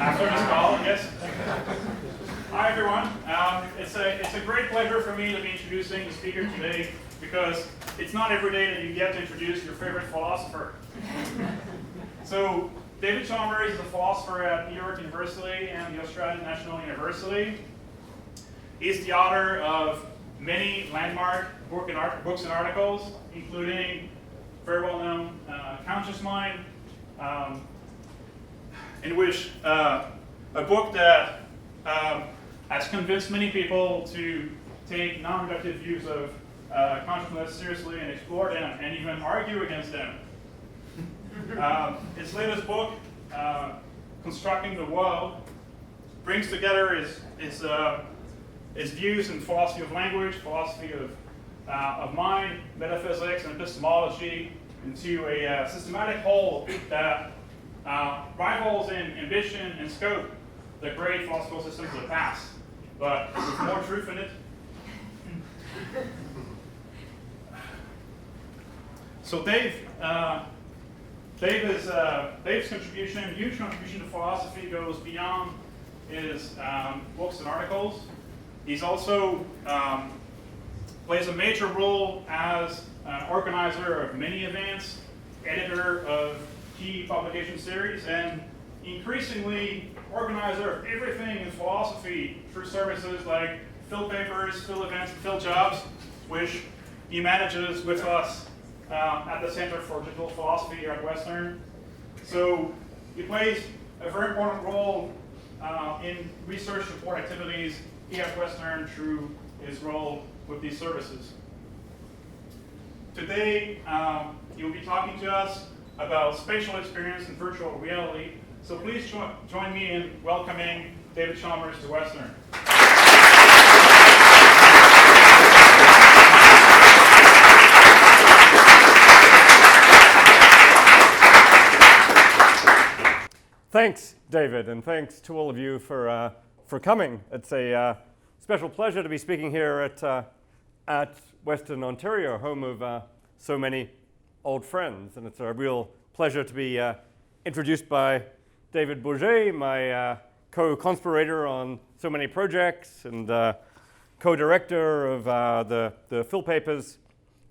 After this call, yes. Hi everyone. It's a great pleasure for me to be introducing the speaker today because it's not every day that you get to introduce your favorite philosopher. So David Chalmers is a philosopher at New York University and the Australian National University. He's the author of many landmark books and articles, including very well-known Conscious Mind, in which a book that has convinced many people to take non-reductive views of consciousness seriously and explore them and even argue against them. His latest book, Constructing the World, brings together his views in philosophy of language, philosophy of mind, metaphysics, and epistemology into a systematic whole that rivals in ambition and scope the great philosophical systems of the past, but with more truth in it. So Dave's contribution, huge contribution to philosophy, goes beyond his books and articles. He's also plays a major role as an organizer of many events, editor of key publication series, and increasingly organizer of everything in philosophy through services like Phil Papers, Phil Events, and Phil Jobs, which he manages with us at the Center for Digital Philosophy here at Western. So he plays a very important role in research support activities here at Western through his role with these services. Today, he will be talking to us about spatial experience and virtual reality. So please join me in welcoming David Chalmers to Western. Thanks, David, and thanks to all of you for coming. It's a special pleasure to be speaking here at Western Ontario, home of so many old friends, and it's a real pleasure to be introduced by David Bourget, my co-conspirator on so many projects and co-director of the Phil Papers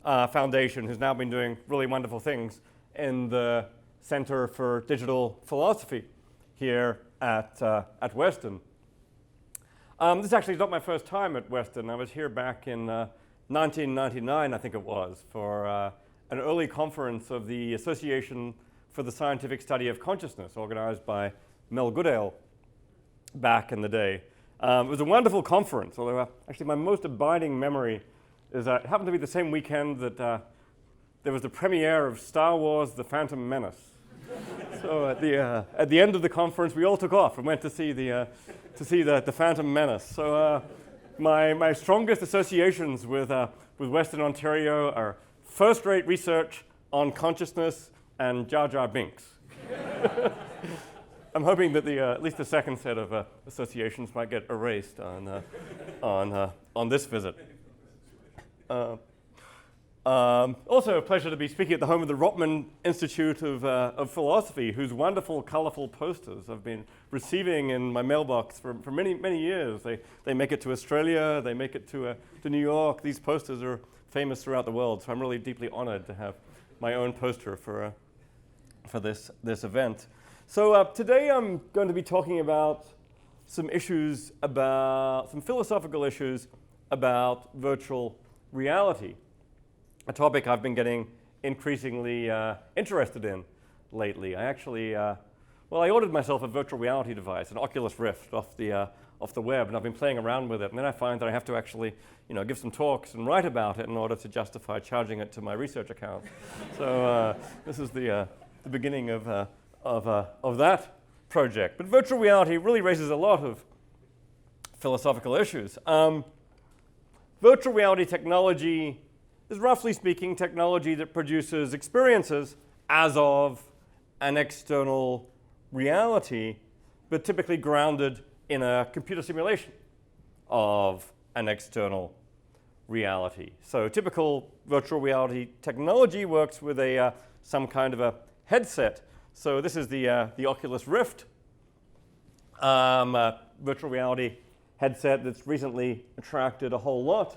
Foundation, who's now been doing really wonderful things in the Center for Digital Philosophy here at Western. This actually is not my first time at Western. I was here back in 1999, I think it was, for an early conference of the Association for the Scientific Study of Consciousness, organized by Mel Goodale back in the day. It was a wonderful conference, although actually my most abiding memory is that it happened to be the same weekend that there was the premiere of Star Wars: The Phantom Menace. So at the end of the conference, we all took off and went to see the Phantom Menace. So my strongest associations with Western Ontario are first-rate research on consciousness and Jar Jar Binks. I'm hoping that at least the second set of associations might get erased on this visit. Also a pleasure to be speaking at the home of the Rotman Institute of Philosophy, whose wonderful, colorful posters I've been receiving in my mailbox for many, many years. They make it to Australia, they make it to New York. These posters are famous throughout the world, so I'm really deeply honored to have my own poster for this event. So today I'm going to be talking about some philosophical issues about virtual reality, a topic I've been getting increasingly interested in lately. I actually, I ordered myself a virtual reality device, an Oculus Rift off the web, and I've been playing around with it, and then I find that I have to actually, give some talks and write about it in order to justify charging it to my research account. So this is the beginning of that project. But virtual reality really raises a lot of philosophical issues. Virtual reality technology is, roughly speaking, technology that produces experiences as of an external reality, but typically grounded in a computer simulation of an external reality. So typical virtual reality technology works with some kind of a headset. So this is the Oculus Rift virtual reality headset that's recently attracted a whole lot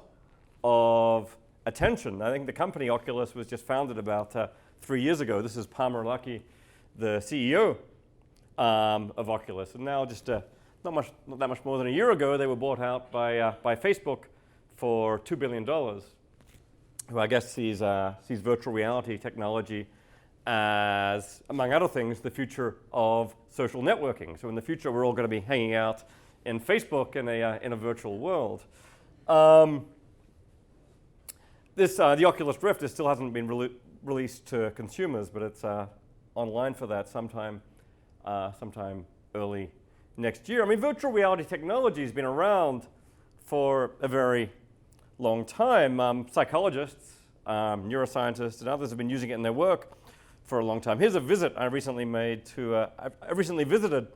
of attention. I think the company Oculus was just founded about 3 years ago. This is Palmer Luckey, the CEO of Oculus. And now just not that much more than a year ago, they were bought out by Facebook for $2 billion, who I guess sees virtual reality technology as, among other things, the future of social networking. So in the future, we're all going to be hanging out in Facebook in a virtual world. The Oculus Rift, it still hasn't been released to consumers, but it's online for that sometime early next year. I mean, virtual reality technology has been around for a very long time. Psychologists, neuroscientists, and others have been using it in their work for a long time. Here's a visit I recently made to, I recently visited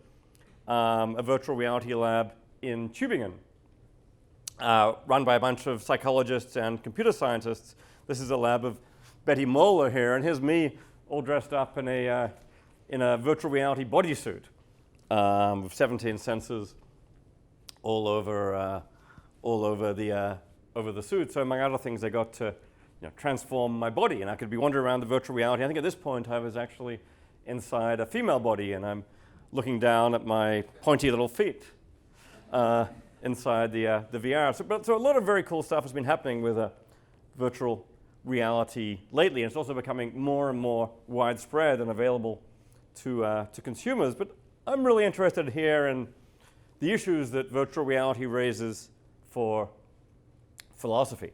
a virtual reality lab in Tübingen, run by a bunch of psychologists and computer scientists. This is a lab of Betty Moeller here, and here's me all dressed up in a virtual reality bodysuit with 17 sensors all over the suit. So among other things, I got to transform my body, and I could be wandering around the virtual reality. I think at this point I was actually inside a female body, and I'm looking down at my pointy little feet inside the VR. So a lot of very cool stuff has been happening with virtual reality lately, and it's also becoming more and more widespread and available to consumers. But I'm really interested here in the issues that virtual reality raises for philosophy.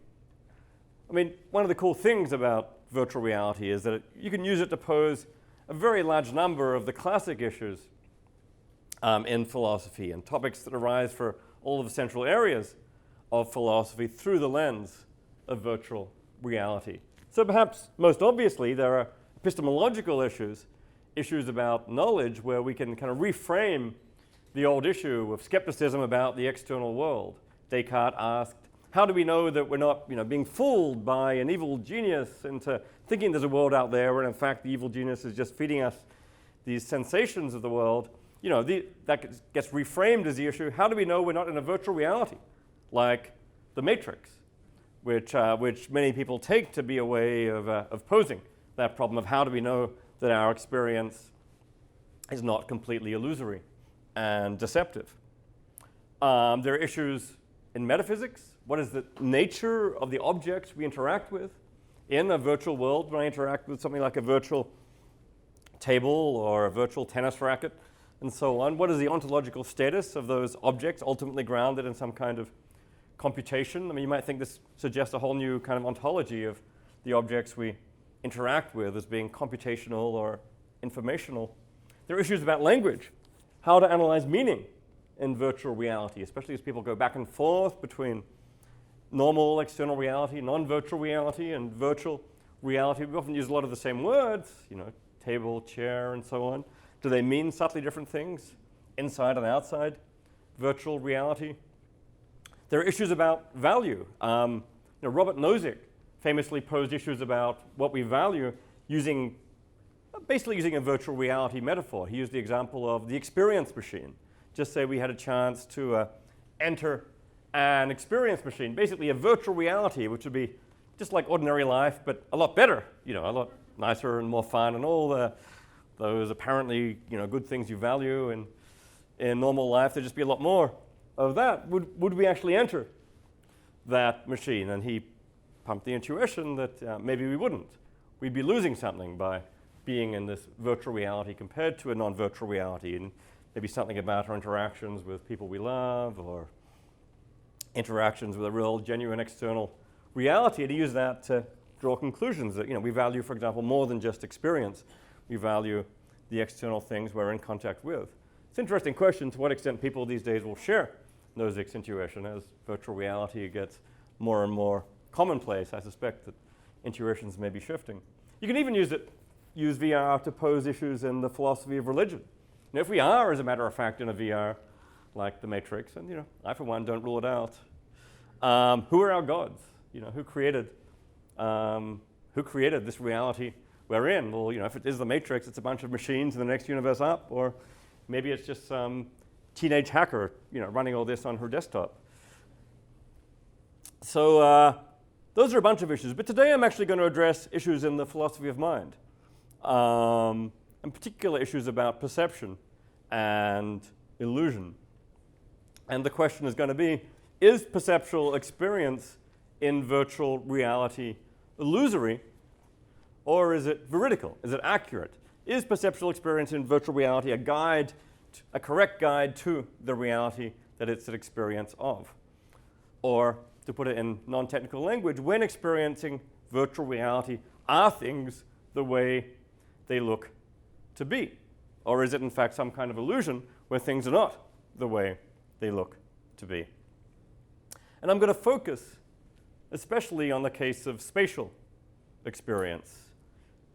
I mean, one of the cool things about virtual reality is that you can use it to pose a very large number of the classic issues in philosophy and topics that arise for all of the central areas of philosophy through the lens of virtual reality. So perhaps most obviously there are epistemological issues about knowledge where we can kind of reframe the old issue of skepticism about the external world. Descartes asked, how do we know that we're not being fooled by an evil genius into thinking there's a world out there when in fact the evil genius is just feeding us these sensations of the world? That gets reframed as the issue. How do we know we're not in a virtual reality like the Matrix, which many people take to be a way of posing that problem of how do we know that our experience is not completely illusory and deceptive. There are issues in metaphysics. What is the nature of the objects we interact with in a virtual world? When I interact with something like a virtual table or a virtual tennis racket and so on, what is the ontological status of those objects ultimately grounded in some kind of computation? I mean, you might think this suggests a whole new kind of ontology of the objects we interact with as being computational or informational. There are issues about language, how to analyze meaning in virtual reality, especially as people go back and forth between normal external reality, non-virtual reality, and virtual reality. We often use a lot of the same words, table, chair, and so on. Do they mean subtly different things inside and outside virtual reality? There are issues about value. Robert Nozick famously posed issues about what we value basically using a virtual reality metaphor. He used the example of the experience machine. Just say we had a chance to enter an experience machine, basically a virtual reality, which would be just like ordinary life, but a lot better, a lot nicer and more fun, and all those apparently good things you value in normal life. There'd just be a lot more of that. Would we actually enter that machine? And he pumped the intuition that maybe we wouldn't. We'd be losing something by being in this virtual reality compared to a non-virtual reality, and maybe something about our interactions with people we love or interactions with a real, genuine external reality, and to use that to draw conclusions that we value, for example, more than just experience. We value the external things we're in contact with. It's an interesting question to what extent people these days will share Nozick's intuition as virtual reality gets more and more commonplace. I suspect that intuitions may be shifting. You can even use VR to pose issues in the philosophy of religion. If we are, as a matter of fact, in a VR like the Matrix, and I for one don't rule it out. Who are our gods? Who created this reality we're in? Well, if it is the Matrix, it's a bunch of machines in the next universe up, or maybe it's just some teenage hacker, running all this on her desktop. So those are a bunch of issues. But today I'm actually going to address issues in the philosophy of mind, and particular issues about perception and illusion. And the question is going to be, is perceptual experience in virtual reality illusory, or is it veridical? Is it accurate? Is perceptual experience in virtual reality a correct guide to the reality that it's an experience of? Or, to put it in non-technical language, when experiencing virtual reality, are things the way they look to be? Or is it in fact some kind of illusion where things are not the way they look to be? And I'm going to focus especially on the case of spatial experience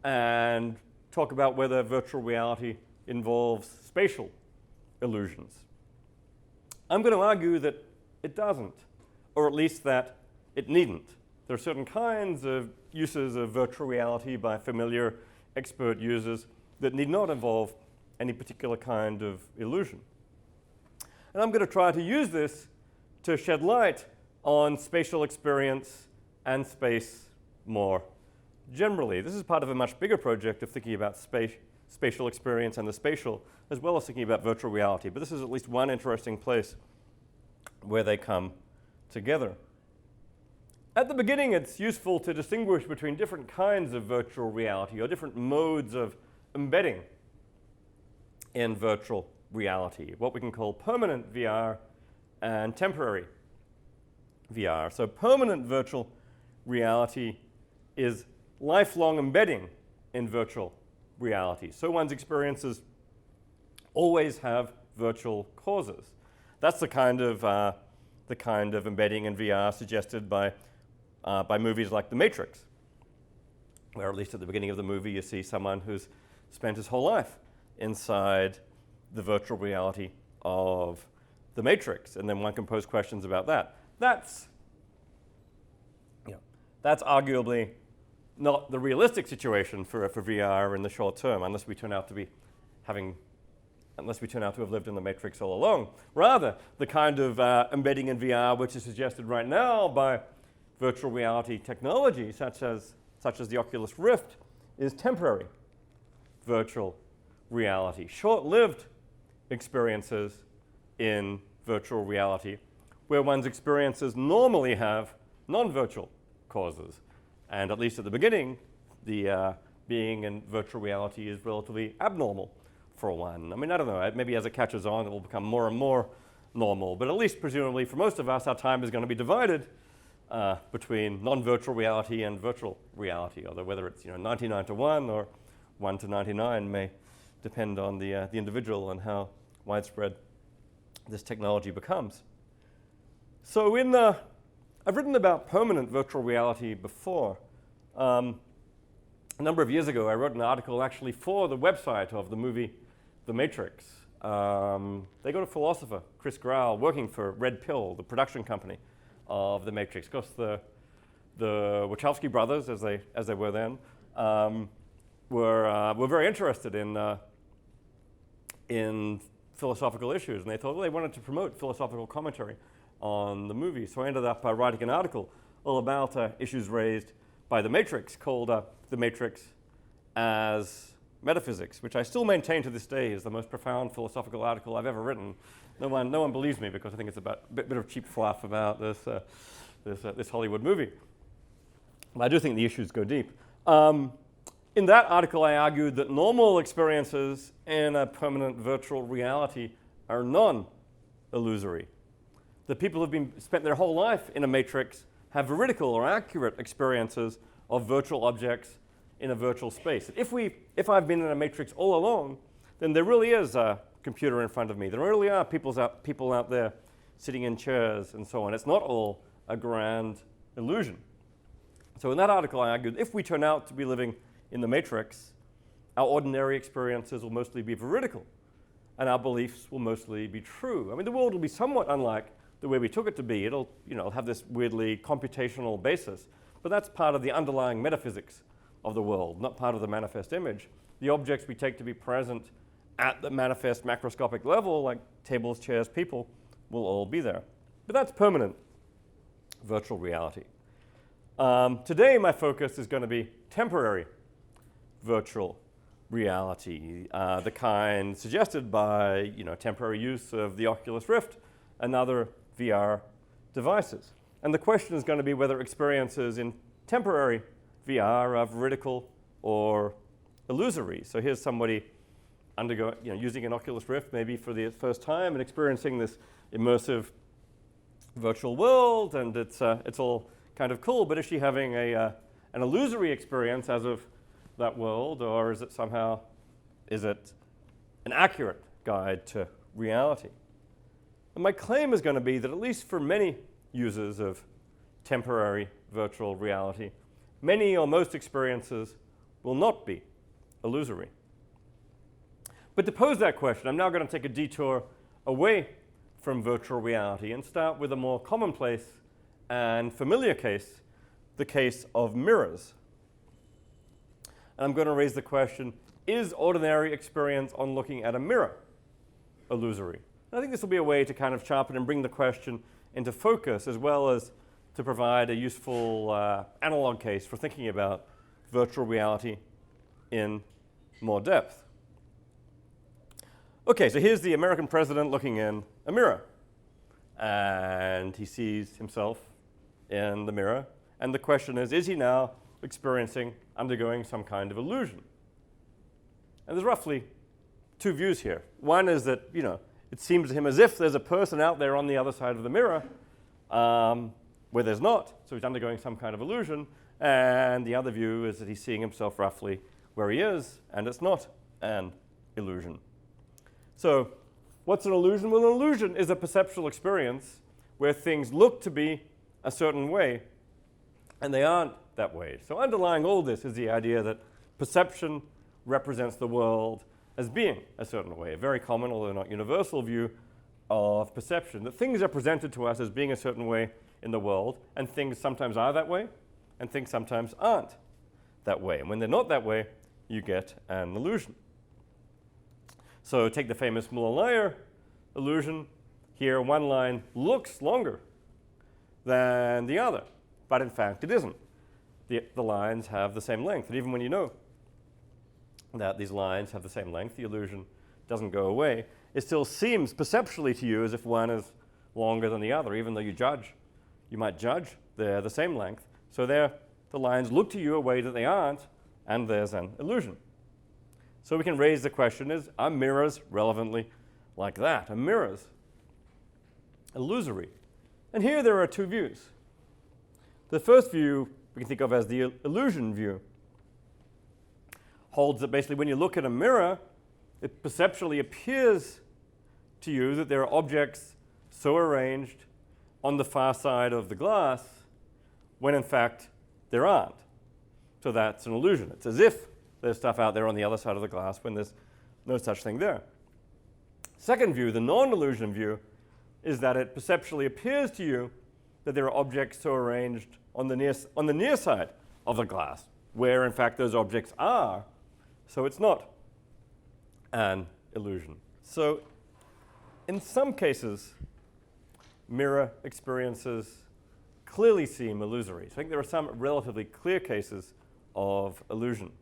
and talk about whether virtual reality involves spatial illusions. I'm going to argue that it doesn't, or at least that it needn't. There are certain kinds of uses of virtual reality by familiar expert users that need not involve any particular kind of illusion. And I'm going to try to use this to shed light on spatial experience and space more generally. This is part of a much bigger project of thinking about spatial experience and the spatial, as well as thinking about virtual reality. But this is at least one interesting place where they come together. At the beginning, it's useful to distinguish between different kinds of virtual reality or different modes of embedding in virtual reality, what we can call permanent VR and temporary VR. So permanent virtual reality is lifelong embedding in virtual reality. So one's experiences always have virtual causes. That's the kind of embedding in VR suggested by movies like The Matrix, where at least at the beginning of the movie you see someone who's spent his whole life inside the virtual reality of The Matrix, and then one can pose questions about that. That's arguably not the realistic situation for VR in the short term, unless we turn out to have lived in the Matrix all along. Rather, the kind of embedding in VR which is suggested right now by virtual reality technology, such as the Oculus Rift, is temporary virtual reality, short-lived experiences in virtual reality, where one's experiences normally have non-virtual causes. And at least at the beginning, the being in virtual reality is relatively abnormal for one. I mean, I don't know, maybe as it catches on, it will become more and more normal. But at least presumably for most of us, our time is going to be divided between non-virtual reality and virtual reality, although whether it's 99 to 1 or 1 to 99 may depend on the individual and how widespread this technology becomes. So I've written about permanent virtual reality before. A number of years ago, I wrote an article actually for the website of the movie The Matrix. They got a philosopher, Chris Grau, working for Red Pill, the production company of The Matrix. Of course, the Wachowski brothers, as they were then, were very interested in philosophical issues, and they thought, well, they wanted to promote philosophical commentary on the movie. So I ended up writing an article all about issues raised by The Matrix, called The Matrix as Metaphysics, which I still maintain to this day is the most profound philosophical article I've ever written. No one believes me because I think it's about a bit of cheap fluff about this Hollywood movie. But I do think the issues go deep. In that article, I argued that normal experiences in a permanent virtual reality are non-illusory. The people who've spent their whole life in a matrix have veridical or accurate experiences of virtual objects in a virtual space. If I've been in a matrix all along, then there really is a computer in front of me. There really are people out there sitting in chairs and so on. It's not all a grand illusion. So in that article, I argued if we turn out to be living in the matrix, our ordinary experiences will mostly be veridical, and our beliefs will mostly be true. I mean, the world will be somewhat unlike the way we took it to be. It'll have this weirdly computational basis, but that's part of the underlying metaphysics of the world, not part of the manifest image. The objects we take to be present at the manifest macroscopic level, like tables, chairs, people, will all be there. But that's permanent virtual reality. Today, my focus is going to be temporary virtual reality, the kind suggested by temporary use of the Oculus Rift and other VR devices. And the question is going to be whether experiences in temporary VR are veridical or illusory. So here's somebody using an Oculus Rift maybe for the first time and experiencing this immersive virtual world, and it's all kind of cool. But is she having an illusory experience as of that world, or is it an accurate guide to reality? And my claim is going to be that at least for many users of temporary virtual reality, many or most experiences will not be illusory. But to pose that question, I'm now going to take a detour away from virtual reality and start with a more commonplace and familiar case, the case of mirrors. And I'm going to raise the question, is ordinary experience on looking at a mirror illusory? And I think this will be a way to kind of sharpen and bring the question into focus, as well as to provide a useful analog case for thinking about virtual reality in more depth. Okay, so here's the American president looking in a mirror. And he sees himself in the mirror. And the question is he now undergoing some kind of illusion? And there's roughly two views here. One is that, it seems to him as if there's a person out there on the other side of the mirror where there's not. So he's undergoing some kind of illusion. And the other view is that he's seeing himself roughly where he is, and it's not an illusion. So what's an illusion? Well, an illusion is a perceptual experience where things look to be a certain way, and they aren't that way. So underlying all this is the idea that perception represents the world as being a certain way, a very common, although not universal, view of perception, that things are presented to us as being a certain way in the world, and things sometimes are that way, and things sometimes aren't that way. And when they're not that way, you get an illusion. So take the famous Muller-Lyer illusion. Here, one line looks longer than the other, but in fact, it isn't. The lines have the same length, and even when you know that these lines have the same length, the illusion doesn't go away. It still seems perceptually to you as if one is longer than the other, even though you might judge they're the same length. So the lines look to you a way that they aren't, and there's an illusion. So we can raise the question, are mirrors relevantly like that? Are mirrors illusory? And here there are two views. The first view we can think of as the illusion view holds that basically when you look at a mirror, it perceptually appears to you that there are objects so arranged on the far side of the glass when in fact there aren't. So that's an illusion. It's as if there's stuff out there on the other side of the glass when there's no such thing there. Second view, the non-illusion view, is that it perceptually appears to you that there are objects so arranged on the near side of the glass, where in fact those objects are, so it's not an illusion. So in some cases, mirror experiences clearly seem illusory. So I think there are some relatively clear cases of illusion.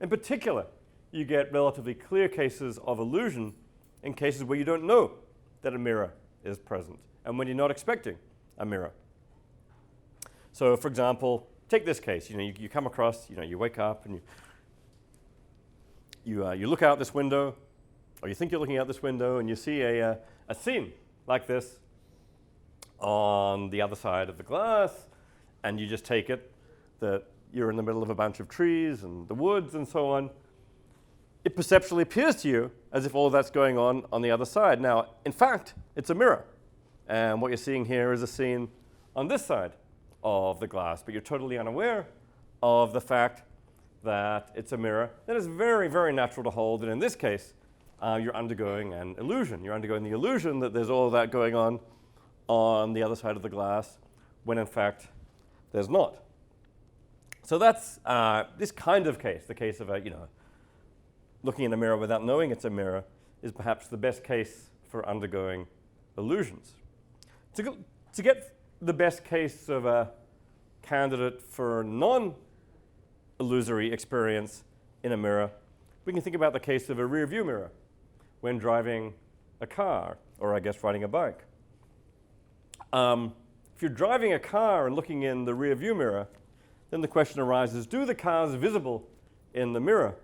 In particular, you get relatively clear cases of illusion in cases where you don't know that a mirror is present and when you're not expecting a mirror. So for example, take this case. You come across, you wake up and you look out this window, or you think you're looking out this window, and you see a scene like this on the other side of the glass, and you just take it that you're in the middle of a bunch of trees and the woods and so on. It perceptually appears to you as if all that's going on the other side. Now, in fact, it's a mirror. And what you're seeing here is a scene on this side of the glass, but you're totally unaware of the fact that it's a mirror. That is very, very natural to hold. And in this case, you're undergoing an illusion. You're undergoing the illusion that there's all that going on the other side of the glass, when in fact there's not. So that's this kind of case, the case of a looking in a mirror without knowing it's a mirror is perhaps the best case for undergoing illusions. To get the best case of a candidate for non-illusory experience in a mirror, we can think about the case of a rear view mirror when driving a car, or I guess riding a bike. If you're driving a car and looking in the rear view mirror, then the question arises, do the cars visible in the mirror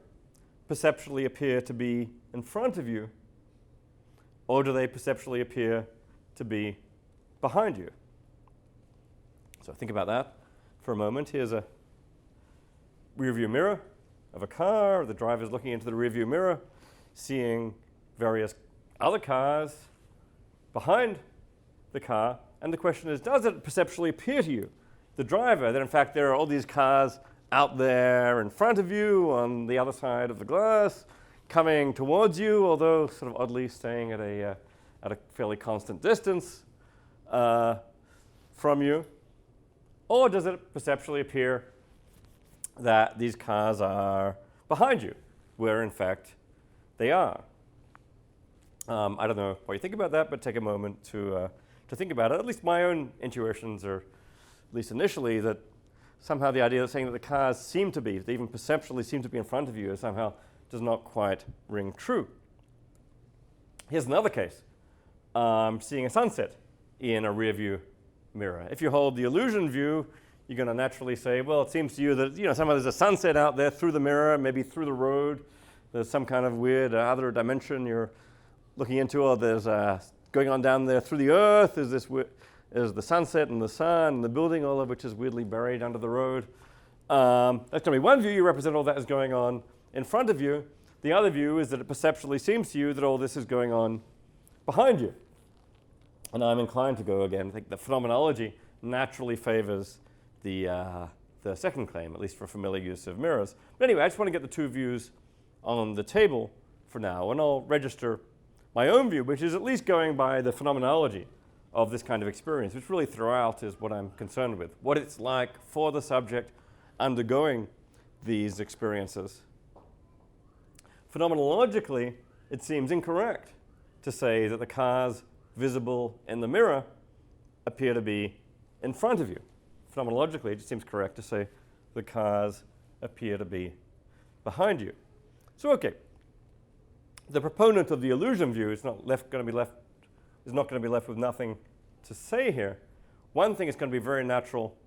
perceptually appear to be in front of you, or do they perceptually appear to be behind you? So think about that for a moment. Here's a rear view mirror of a car. The driver's looking into the rear view mirror, seeing various other cars behind the car. And the question is, does it perceptually appear to you, the driver, that in fact there are all these cars out there in front of you on the other side of the glass, coming towards you, although sort of oddly staying at a fairly constant distance from you? Or does it perceptually appear that these cars are behind you, where in fact they are? I don't know what you think about that, but take a moment to think about it. At least my own intuitions are, at least initially, that somehow the idea of saying that the cars seem to be, they even perceptually seem to be in front of you, somehow does not quite ring true. Here's another case. Seeing a sunset in a rear view mirror. If you hold the illusion view, you're going to naturally say, well, it seems to you that somehow there's a sunset out there through the mirror, maybe through the road. There's some kind of weird other dimension you're looking into, or there's going on down there through the earth. Is the sunset and the sun and the building, all of which is weirdly buried under the road. That's going to be one view. You represent all that is going on in front of you. The other view is that it perceptually seems to you that all this is going on behind you. And I'm inclined to go again. I think the phenomenology naturally favors the second claim, at least for familiar use of mirrors. But anyway, I just want to get the two views on the table for now, and I'll register my own view, which is at least going by the phenomenology of this kind of experience, which really throughout is what I'm concerned with, what it's like for the subject undergoing these experiences. Phenomenologically, it seems incorrect to say that the cars visible in the mirror appear to be in front of you. Phenomenologically, it just seems correct to say the cars appear to be behind you. So, okay, the proponent of the illusion view is not going to be left with nothing to say here. One thing is going to be very natural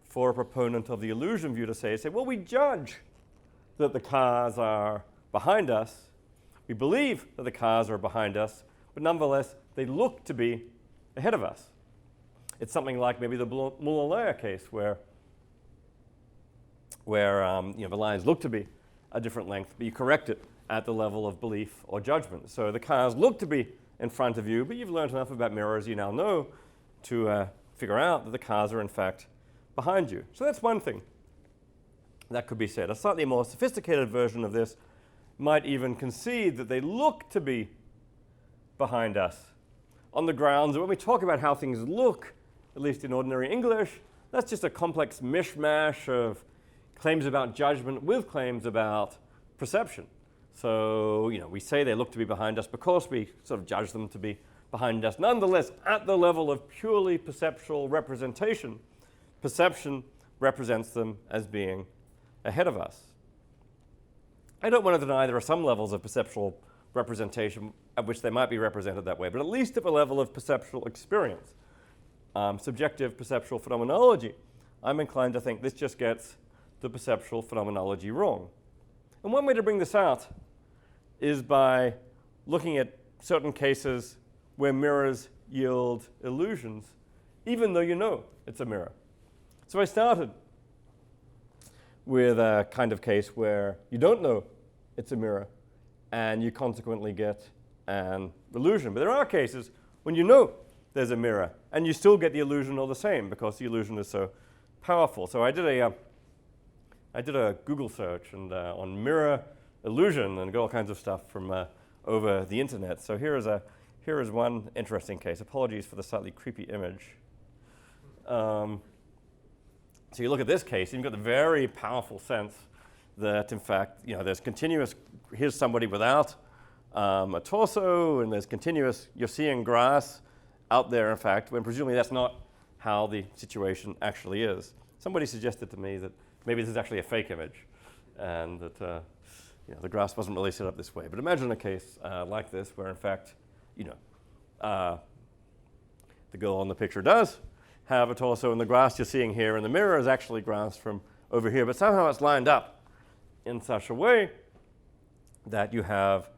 for a proponent of the illusion view to say, well, we judge that the cars are behind us. We believe that the cars are behind us, but nonetheless, they look to be ahead of us. It's something like maybe the Muller-Lyer case where the lines look to be a different length, but you correct it at the level of belief or judgment. So the cars look to be in front of you, but you've learned enough about mirrors you now know to figure out that the cars are in fact behind you. So that's one thing that could be said. A slightly more sophisticated version of this might even concede that they look to be behind us on the grounds that when we talk about how things look, at least in ordinary English, that's just a complex mishmash of claims about judgment with claims about perception. So, we say they look to be behind us because we sort of judge them to be behind us. Nonetheless, at the level of purely perceptual representation, perception represents them as being ahead of us. I don't want to deny there are some levels of perceptual representation at which they might be represented that way, but at least at the level of perceptual experience, subjective perceptual phenomenology, I'm inclined to think this just gets the perceptual phenomenology wrong. And one way to bring this out is by looking at certain cases where mirrors yield illusions, even though you know it's a mirror. So I started with a kind of case where you don't know it's a mirror, and you consequently get an illusion. But there are cases when you know there's a mirror, and you still get the illusion all the same because the illusion is so powerful. So I did a Google search and on mirror illusion and got all kinds of stuff from over the internet. So here is one interesting case. Apologies for the slightly creepy image. So you look at this case, and you've got the very powerful sense that, in fact, there's continuous, here's somebody without a torso, and there's continuous, you're seeing grass out there, in fact, when presumably that's not how the situation actually is. Somebody suggested to me that maybe this is actually a fake image, and that the grass wasn't really set up this way. But imagine a case like this, where in fact, the girl on the picture does have a torso, and the grass you're seeing here in the mirror is actually grass from over here. But somehow it's lined up in such a way that you have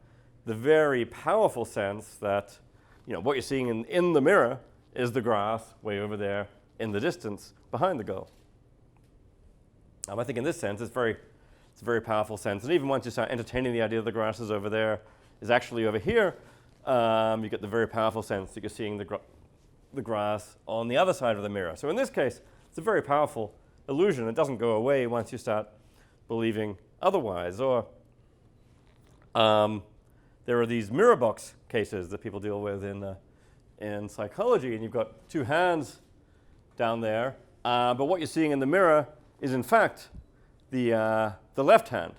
the very powerful sense that what you're seeing in the mirror is the grass way over there in the distance behind the girl. I think in this sense, it's a very powerful sense. And even once you start entertaining the idea that the grass is over there, is actually over here, you get the very powerful sense that you're seeing the grass on the other side of the mirror. So in this case, it's a very powerful illusion. It doesn't go away once you start believing otherwise. Or there are these mirror box cases that people deal with in psychology, and you've got two hands down there, but what you're seeing in the mirror is in fact the left hand.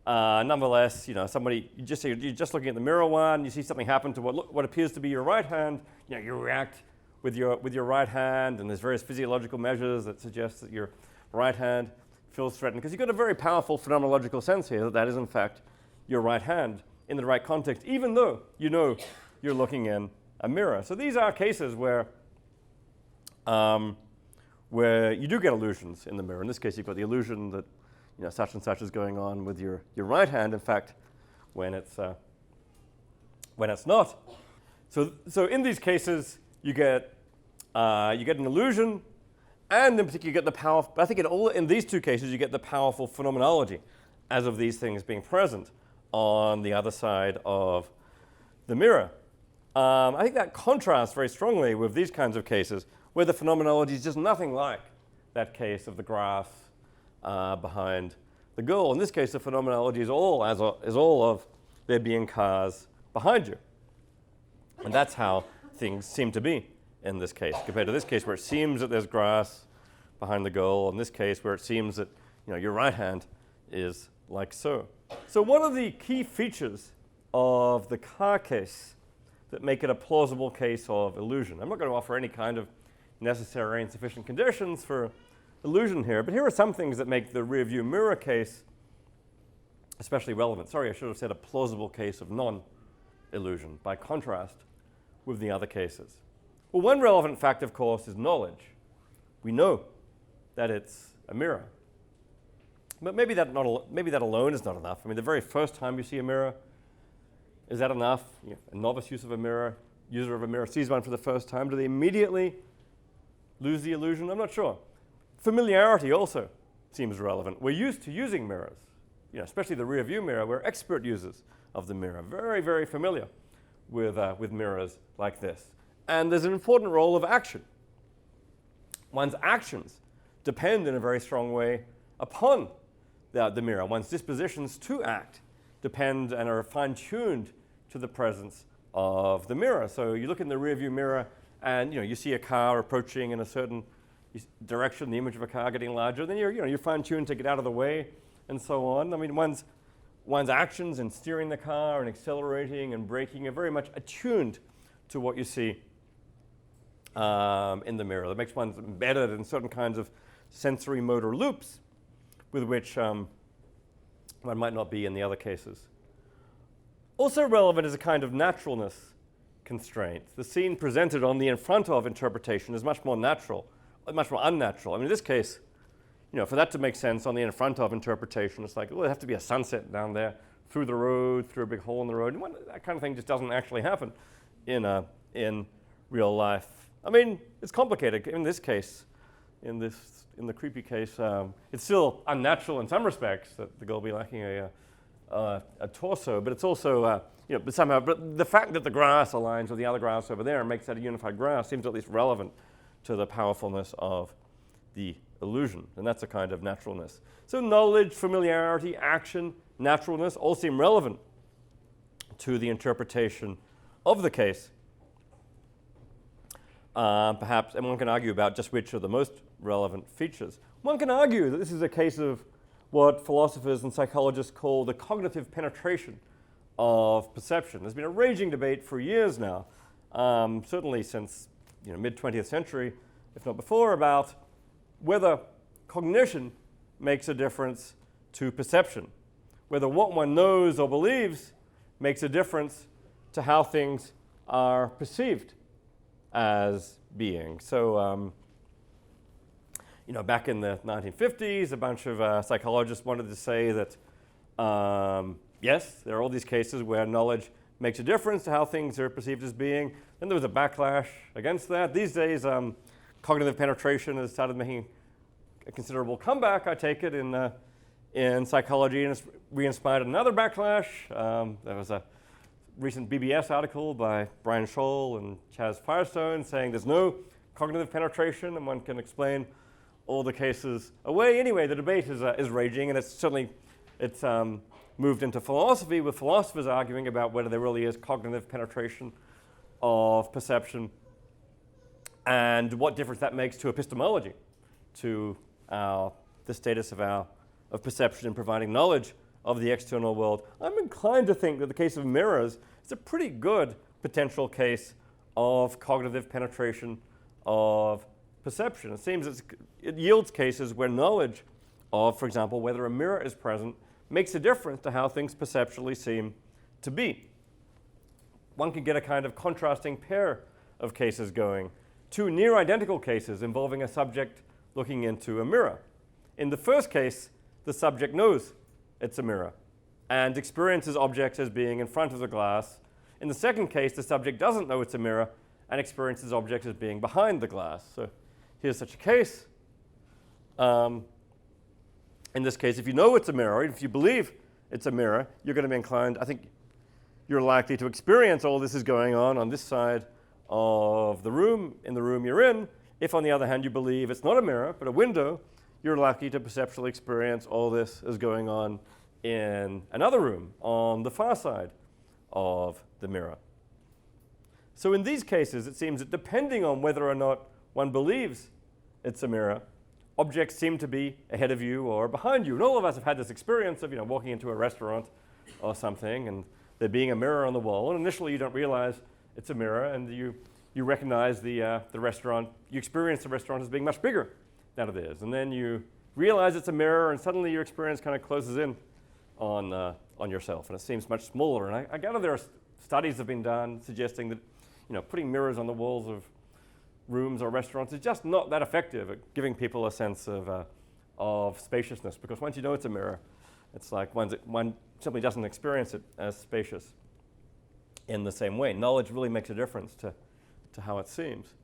Nonetheless, you're just looking at the mirror one, you see something happen to what appears to be your right hand, you react with your right hand, and there's various physiological measures that suggest that your right hand feels threatened, because you've got a very powerful phenomenological sense here that is in fact your right hand in the right context, even though you're looking in a mirror. So these are cases where you do get illusions in the mirror. In this case, you've got the illusion that such and such is going on with your right hand. In fact, when it's not. So in these cases, you get an illusion, and in particular, you get the power. I think in these two cases, you get the powerful phenomenology, as of these things being present on the other side of the mirror. I think that contrasts very strongly with these kinds of cases, where the phenomenology is just nothing like that case of the grass behind the girl. In this case, the phenomenology is all of there being cars behind you. And that's how things seem to be in this case, compared to this case where it seems that there's grass behind the girl, in this case where it seems that your right hand is like so. So what are the key features of the car case that make it a plausible case of illusion? I'm not going to offer any kind of necessary and sufficient conditions for illusion here, but here are some things that make the rear view mirror case especially relevant. Sorry, I should have said a plausible case of non-illusion, by contrast with the other cases. Well, one relevant fact, of course, is knowledge. We know that it's a mirror. But maybe that alone is not enough. I mean, the very first time you see a mirror, is that enough? A novice user of a mirror sees one for the first time. Do they immediately lose the illusion? I'm not sure. Familiarity also seems relevant. We're used to using mirrors, especially the rear view mirror. We're expert users of the mirror, very, very familiar with mirrors like this. And there's an important role of action. One's actions depend in a very strong way upon the mirror. One's dispositions to act depend and are fine-tuned to the presence of the mirror. So you look in the rearview mirror and you see a car approaching in a certain direction, the image of a car getting larger, then you're fine-tuned to get out of the way and so on. I mean, one's actions in steering the car and accelerating and braking are very much attuned to what you see in the mirror. That makes one embedded in certain kinds of sensory motor loops with which one might not be in the other cases. Also relevant is a kind of naturalness constraint. The scene presented on the in front of interpretation is much more natural, much more unnatural. I mean, in this case, for that to make sense on the in front of interpretation, it's like, it'd have to be a sunset down there through the road, through a big hole in the road. And that kind of thing just doesn't actually happen in real life. I mean, it's complicated. In this case, in the creepy case, it's still unnatural in some respects that the girl be lacking a torso, but it's also, but the fact that the grass aligns with the other grass over there and makes that a unified grass seems at least relevant to the powerfulness of the illusion, and that's a kind of naturalness. So knowledge, familiarity, action, naturalness all seem relevant to the interpretation of the case. Perhaps, and one can argue about just which are the most relevant features. One can argue that this is a case of what philosophers and psychologists call the cognitive penetration of perception. There's been a raging debate for years now, certainly since mid-20th century, if not before, about whether cognition makes a difference to perception, whether what one knows or believes makes a difference to how things are perceived as being. So, back in the 1950s, a bunch of psychologists wanted to say that, yes, there are all these cases where knowledge makes a difference to how things are perceived as being. Then there was a backlash against that. These days, cognitive penetration has started making a considerable comeback, I take it, in psychology, and it's re-inspired another backlash. There was a recent BBS article by Brian Scholl and Chaz Firestone saying there's no cognitive penetration and one can explain all the cases away. Anyway, the debate is raging, and it's moved into philosophy, with philosophers arguing about whether there really is cognitive penetration of perception and what difference that makes to epistemology, to the status of perception in providing knowledge of the external world. I'm inclined to think that the case of mirrors is a pretty good potential case of cognitive penetration of perception. It seems it yields cases where knowledge of, for example, whether a mirror is present makes a difference to how things perceptually seem to be. One can get a kind of contrasting pair of cases going. Two near identical cases involving a subject looking into a mirror. In the first case, the subject knows it's a mirror and experiences objects as being in front of the glass. In the second case, the subject doesn't know it's a mirror and experiences objects as being behind the glass. So here's such a case. In this case, if you know it's a mirror, if you believe it's a mirror, you're going to be inclined, I think you're likely to experience all this is going on this side of the room, in the room you're in. If, on the other hand, you believe it's not a mirror, but a window, you're likely to perceptually experience all this is going on in another room on the far side of the mirror. So in these cases, it seems that depending on whether or not one believes it's a mirror, objects seem to be ahead of you or behind you. And all of us have had this experience of walking into a restaurant or something and there being a mirror on the wall. And initially, you don't realize it's a mirror, and you recognize the restaurant. You experience the restaurant as being much bigger than it is. And then you realize it's a mirror, and suddenly your experience kind of closes in on yourself, and it seems much smaller. And I gather there are studies have been done suggesting that putting mirrors on the walls of rooms or restaurants is just not that effective at giving people a sense of spaciousness, because once you know it's a mirror, it's like one simply doesn't experience it as spacious in the same way. Knowledge really makes a difference to how it seems.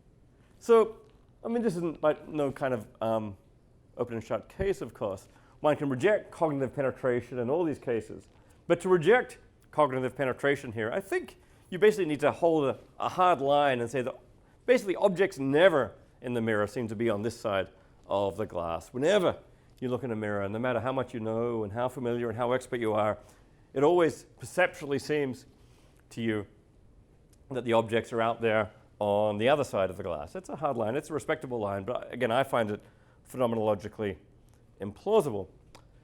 So, this isn't like no kind of open and shut case, of course. One can reject cognitive penetration in all these cases. But to reject cognitive penetration here, I think you basically need to hold a hard line and say that basically objects never in the mirror seem to be on this side of the glass. Whenever you look in a mirror, no matter how much you know and how familiar and how expert you are, it always perceptually seems to you that the objects are out there on the other side of the glass. It's a hard line. It's a respectable line. But again, I find it phenomenologically implausible.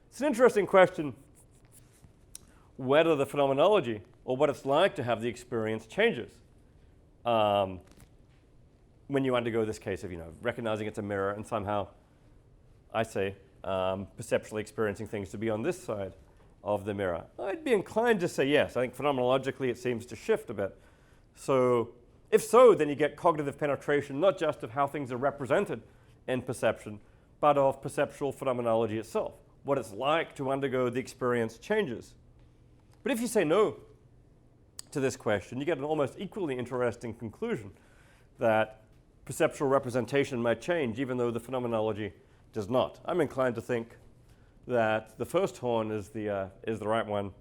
It's an interesting question whether the phenomenology or what it's like to have the experience changes when you undergo this case of recognizing it's a mirror and somehow, I say, perceptually experiencing things to be on this side of the mirror. I'd be inclined to say yes. I think phenomenologically it seems to shift a bit. So if so, then you get cognitive penetration, not just of how things are represented in perception, but of perceptual phenomenology itself. What it's like to undergo the experience changes. But if you say no to this question, you get an almost equally interesting conclusion that perceptual representation might change even though the phenomenology does not. I'm inclined to think that the first horn is the right one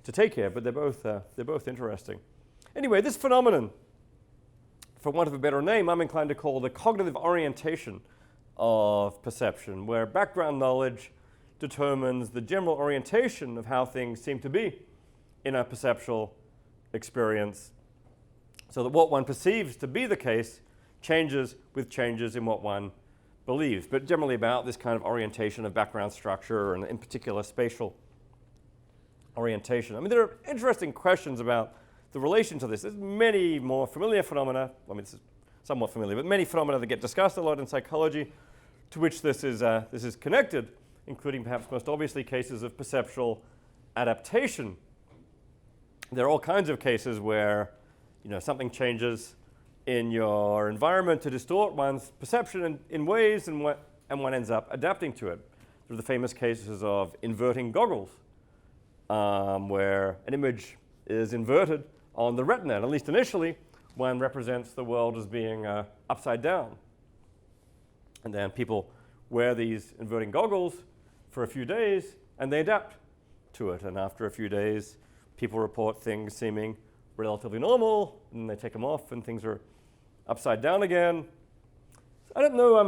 to take here, but they're both interesting. Anyway, this phenomenon, for want of a better name, I'm inclined to call the cognitive orientation of perception, where background knowledge determines the general orientation of how things seem to be in a perceptual experience, so that what one perceives to be the case changes with changes in what one believes, but generally about this kind of orientation of background structure and in particular spatial orientation. I mean, there are interesting questions about the relation to this. There's many more familiar phenomena, I mean, this is somewhat familiar, but many phenomena that get discussed a lot in psychology to which this is connected, including perhaps most obviously cases of perceptual adaptation. There are all kinds of cases where something changes in your environment to distort one's perception in ways and one ends up adapting to it. There are the famous cases of inverting goggles, where an image is inverted on the retina, and at least initially, one represents the world as being upside down. And then people wear these inverting goggles for a few days, and they adapt to it. And after a few days, people report things seeming relatively normal, and they take them off, and things are upside down again. So I don't know, I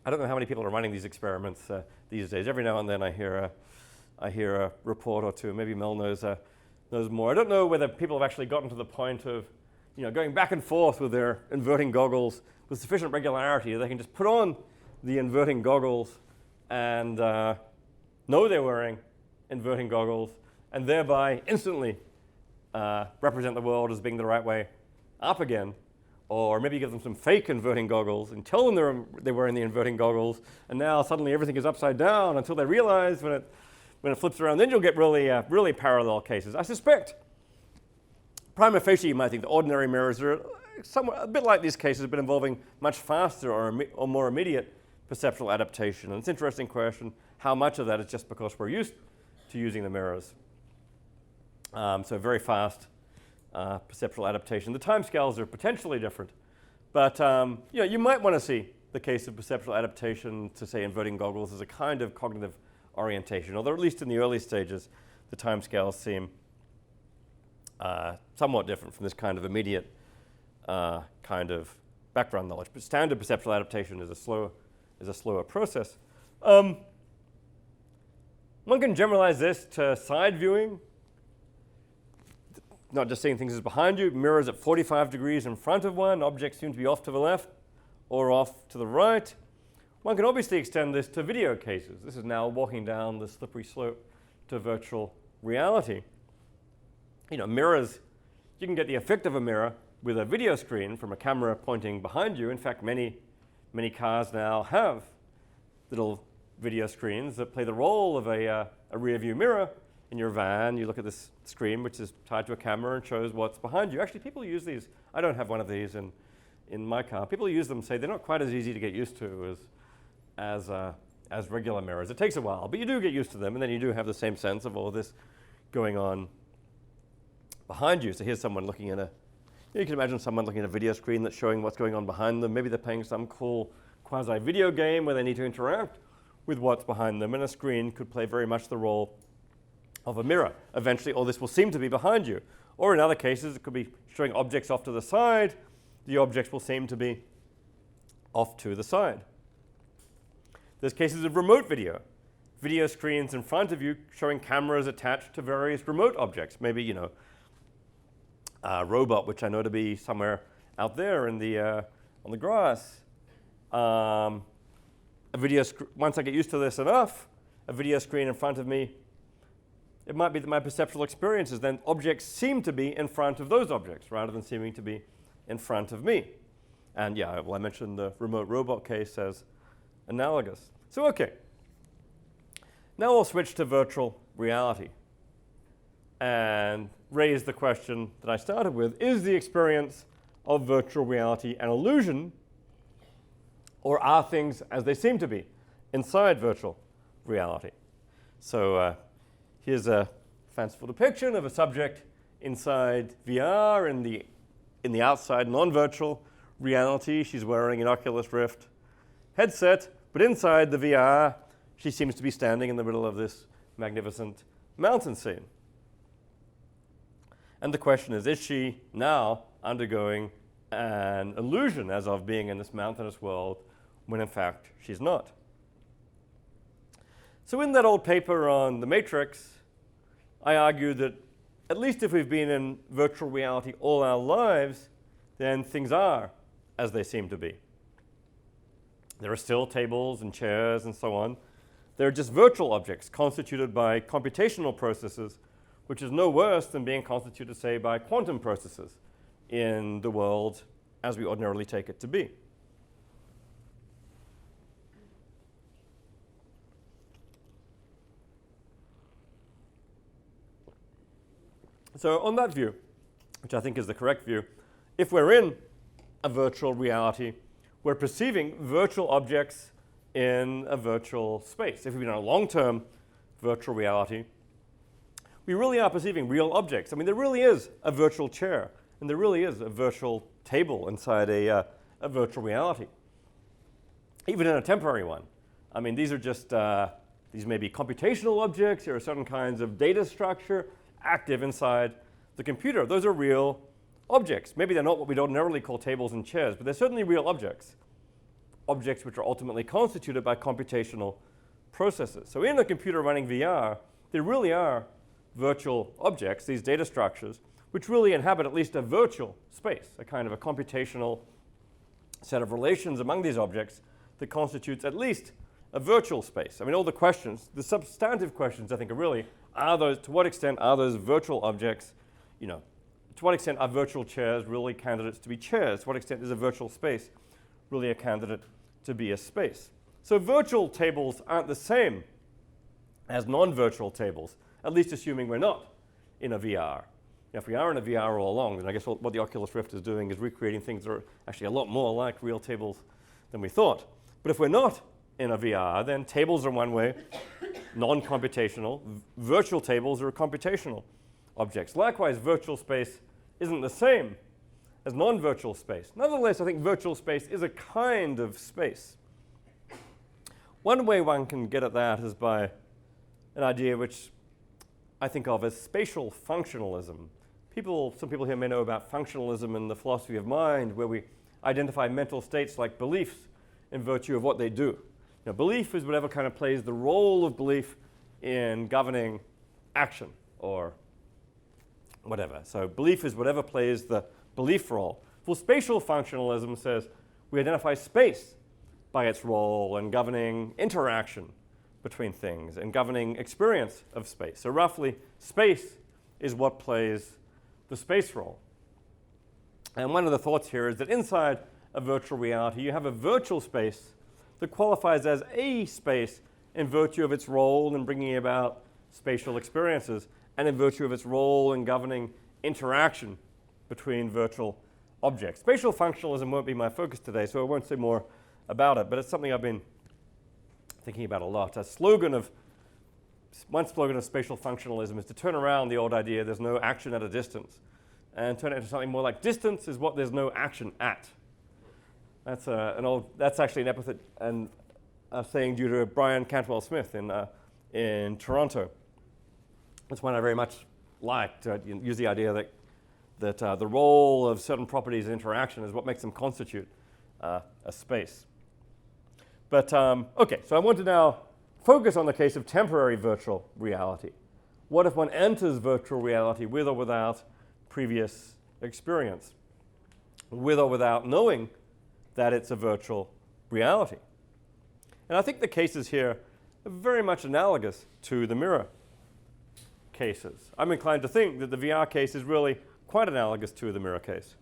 don't know how many people are running these experiments these days. Every now and then I hear a report or two. Maybe Mel knows more. I don't know whether people have actually gotten to the point of going back and forth with their inverting goggles with sufficient regularity. They can just put on the inverting goggles and know they're wearing inverting goggles and thereby instantly represent the world as being the right way up again. Or maybe give them some fake inverting goggles and tell them they're wearing the inverting goggles, and now suddenly everything is upside down until they realize when it flips around. Then you'll get really parallel cases. I suspect, prima facie, you might think the ordinary mirrors are somewhat a bit like these cases, but involving much faster or more immediate perceptual adaptation. And it's an interesting question, how much of that is just because we're used to using the mirrors. So very fast perceptual adaptation. The timescales are potentially different, but you might want to see the case of perceptual adaptation to, say, inverting goggles as a kind of cognitive orientation, although at least in the early stages, the timescales seem somewhat different from this kind of immediate kind of background knowledge. But standard perceptual adaptation is a slower process. One can generalize this to side viewing. Not just seeing things as behind you, mirrors at 45 degrees in front of one, objects seem to be off to the left or off to the right. One can obviously extend this to video cases. This is now walking down the slippery slope to virtual reality. Mirrors, you can get the effect of a mirror with a video screen from a camera pointing behind you. In fact, many cars now have little video screens that play the role of a rear view mirror. In your van, you look at this screen, which is tied to a camera and shows what's behind you. Actually, people use these. I don't have one of these in my car. People use them, say they're not quite as easy to get used to as regular mirrors. It takes a while, but you do get used to them, and then you do have the same sense of all this going on behind you. So here's someone looking at you can imagine someone looking at a video screen that's showing what's going on behind them. Maybe they're playing some cool quasi-video game where they need to interact with what's behind them, and a screen could play very much the role of a mirror. Eventually, all this will seem to be behind you. Or in other cases, it could be showing objects off to the side. The objects will seem to be off to the side. There's cases of remote video. Video screens in front of you showing cameras attached to various remote objects. Maybe, a robot, which I know to be somewhere out there on the grass. Once I get used to this enough, a video screen in front of me, it might be that my perceptual experiences, then objects seem to be in front of those objects rather than seeming to be in front of me. And yeah, well, I mentioned the remote robot case as analogous. So okay, now we'll switch to virtual reality and raise the question that I started with. Is the experience of virtual reality an illusion, or are things as they seem to be inside virtual reality? So here's a fanciful depiction of a subject inside VR in the outside non-virtual reality. She's wearing an Oculus Rift headset, but inside the VR, she seems to be standing in the middle of this magnificent mountain scene. And the question is she now undergoing an illusion as of being in this mountainous world when in fact she's not? So in that old paper on the Matrix, I argued that at least if we've been in virtual reality all our lives, then things are as they seem to be. There are still tables and chairs and so on. They're just virtual objects constituted by computational processes, which is no worse than being constituted, say, by quantum processes in the world as we ordinarily take it to be. So on that view, which I think is the correct view, if we're in a virtual reality, we're perceiving virtual objects in a virtual space. If we've been in a long-term virtual reality, we really are perceiving real objects. I mean, there really is a virtual chair, and there really is a virtual table inside a virtual reality, even in a temporary one. I mean, these are just, these may be computational objects. There are certain kinds of data structure active inside the computer. Those are real objects. Maybe they're not what we'd ordinarily call tables and chairs, but they're certainly real objects. Objects which are ultimately constituted by computational processes. So in a computer running VR, there really are virtual objects, these data structures, which really inhabit at least a virtual space, a kind of a computational set of relations among these objects that constitutes at least a virtual space. I mean, all the questions, the substantive questions, I think, are really, to what extent are those virtual objects, to what extent are virtual chairs really candidates to be chairs? To what extent is a virtual space really a candidate to be a space? So virtual tables aren't the same as non-virtual tables, at least assuming we're not in a VR. If we are in a VR all along, then I guess what the Oculus Rift is doing is recreating things that are actually a lot more like real tables than we thought. But if we're not in a VR, then tables are one way, non-computational. Virtual tables are computational objects. Likewise, virtual space isn't the same as non-virtual space. Nonetheless, I think virtual space is a kind of space. One way one can get at that is by an idea which I think of as spatial functionalism. Some people here may know about functionalism in the philosophy of mind, where we identify mental states like beliefs in virtue of what they do. Belief is whatever kind of plays the role of belief in governing action or whatever. So belief is whatever plays the belief role. Well, spatial functionalism says we identify space by its role in governing interaction between things and governing experience of space. So roughly, space is what plays the space role. And one of the thoughts here is that inside a virtual reality, you have a virtual space that qualifies as a space in virtue of its role in bringing about spatial experiences and in virtue of its role in governing interaction between virtual objects. Spatial functionalism won't be my focus today, so I won't say more about it, but it's something I've been thinking about a lot. One slogan of spatial functionalism is to turn around the old idea there's no action at a distance and turn it into something more like distance is what there's no action at. That's actually an epithet and a saying due to Brian Cantwell Smith in Toronto. That's one I very much liked. Use the idea that the role of certain properties in interaction is what makes them constitute a space. But okay, so I want to now focus on the case of temporary virtual reality. What if one enters virtual reality with or without previous experience, with or without knowing that it's a virtual reality? And I think the cases here are very much analogous to the mirror cases. I'm inclined to think that the VR case is really quite analogous to the mirror case.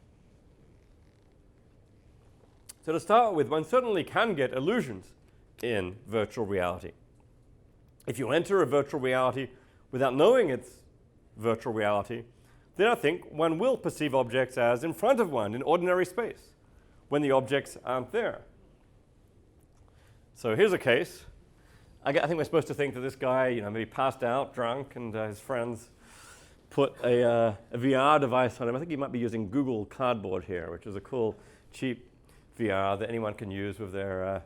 So to start with, one certainly can get illusions in virtual reality. If you enter a virtual reality without knowing it's virtual reality, then I think one will perceive objects as in front of one in ordinary space when the objects aren't there. So here's a case. I think we're supposed to think that this guy, maybe passed out, drunk, and his friends put a VR device on him. I think he might be using Google Cardboard here, which is a cool, cheap VR that anyone can use with their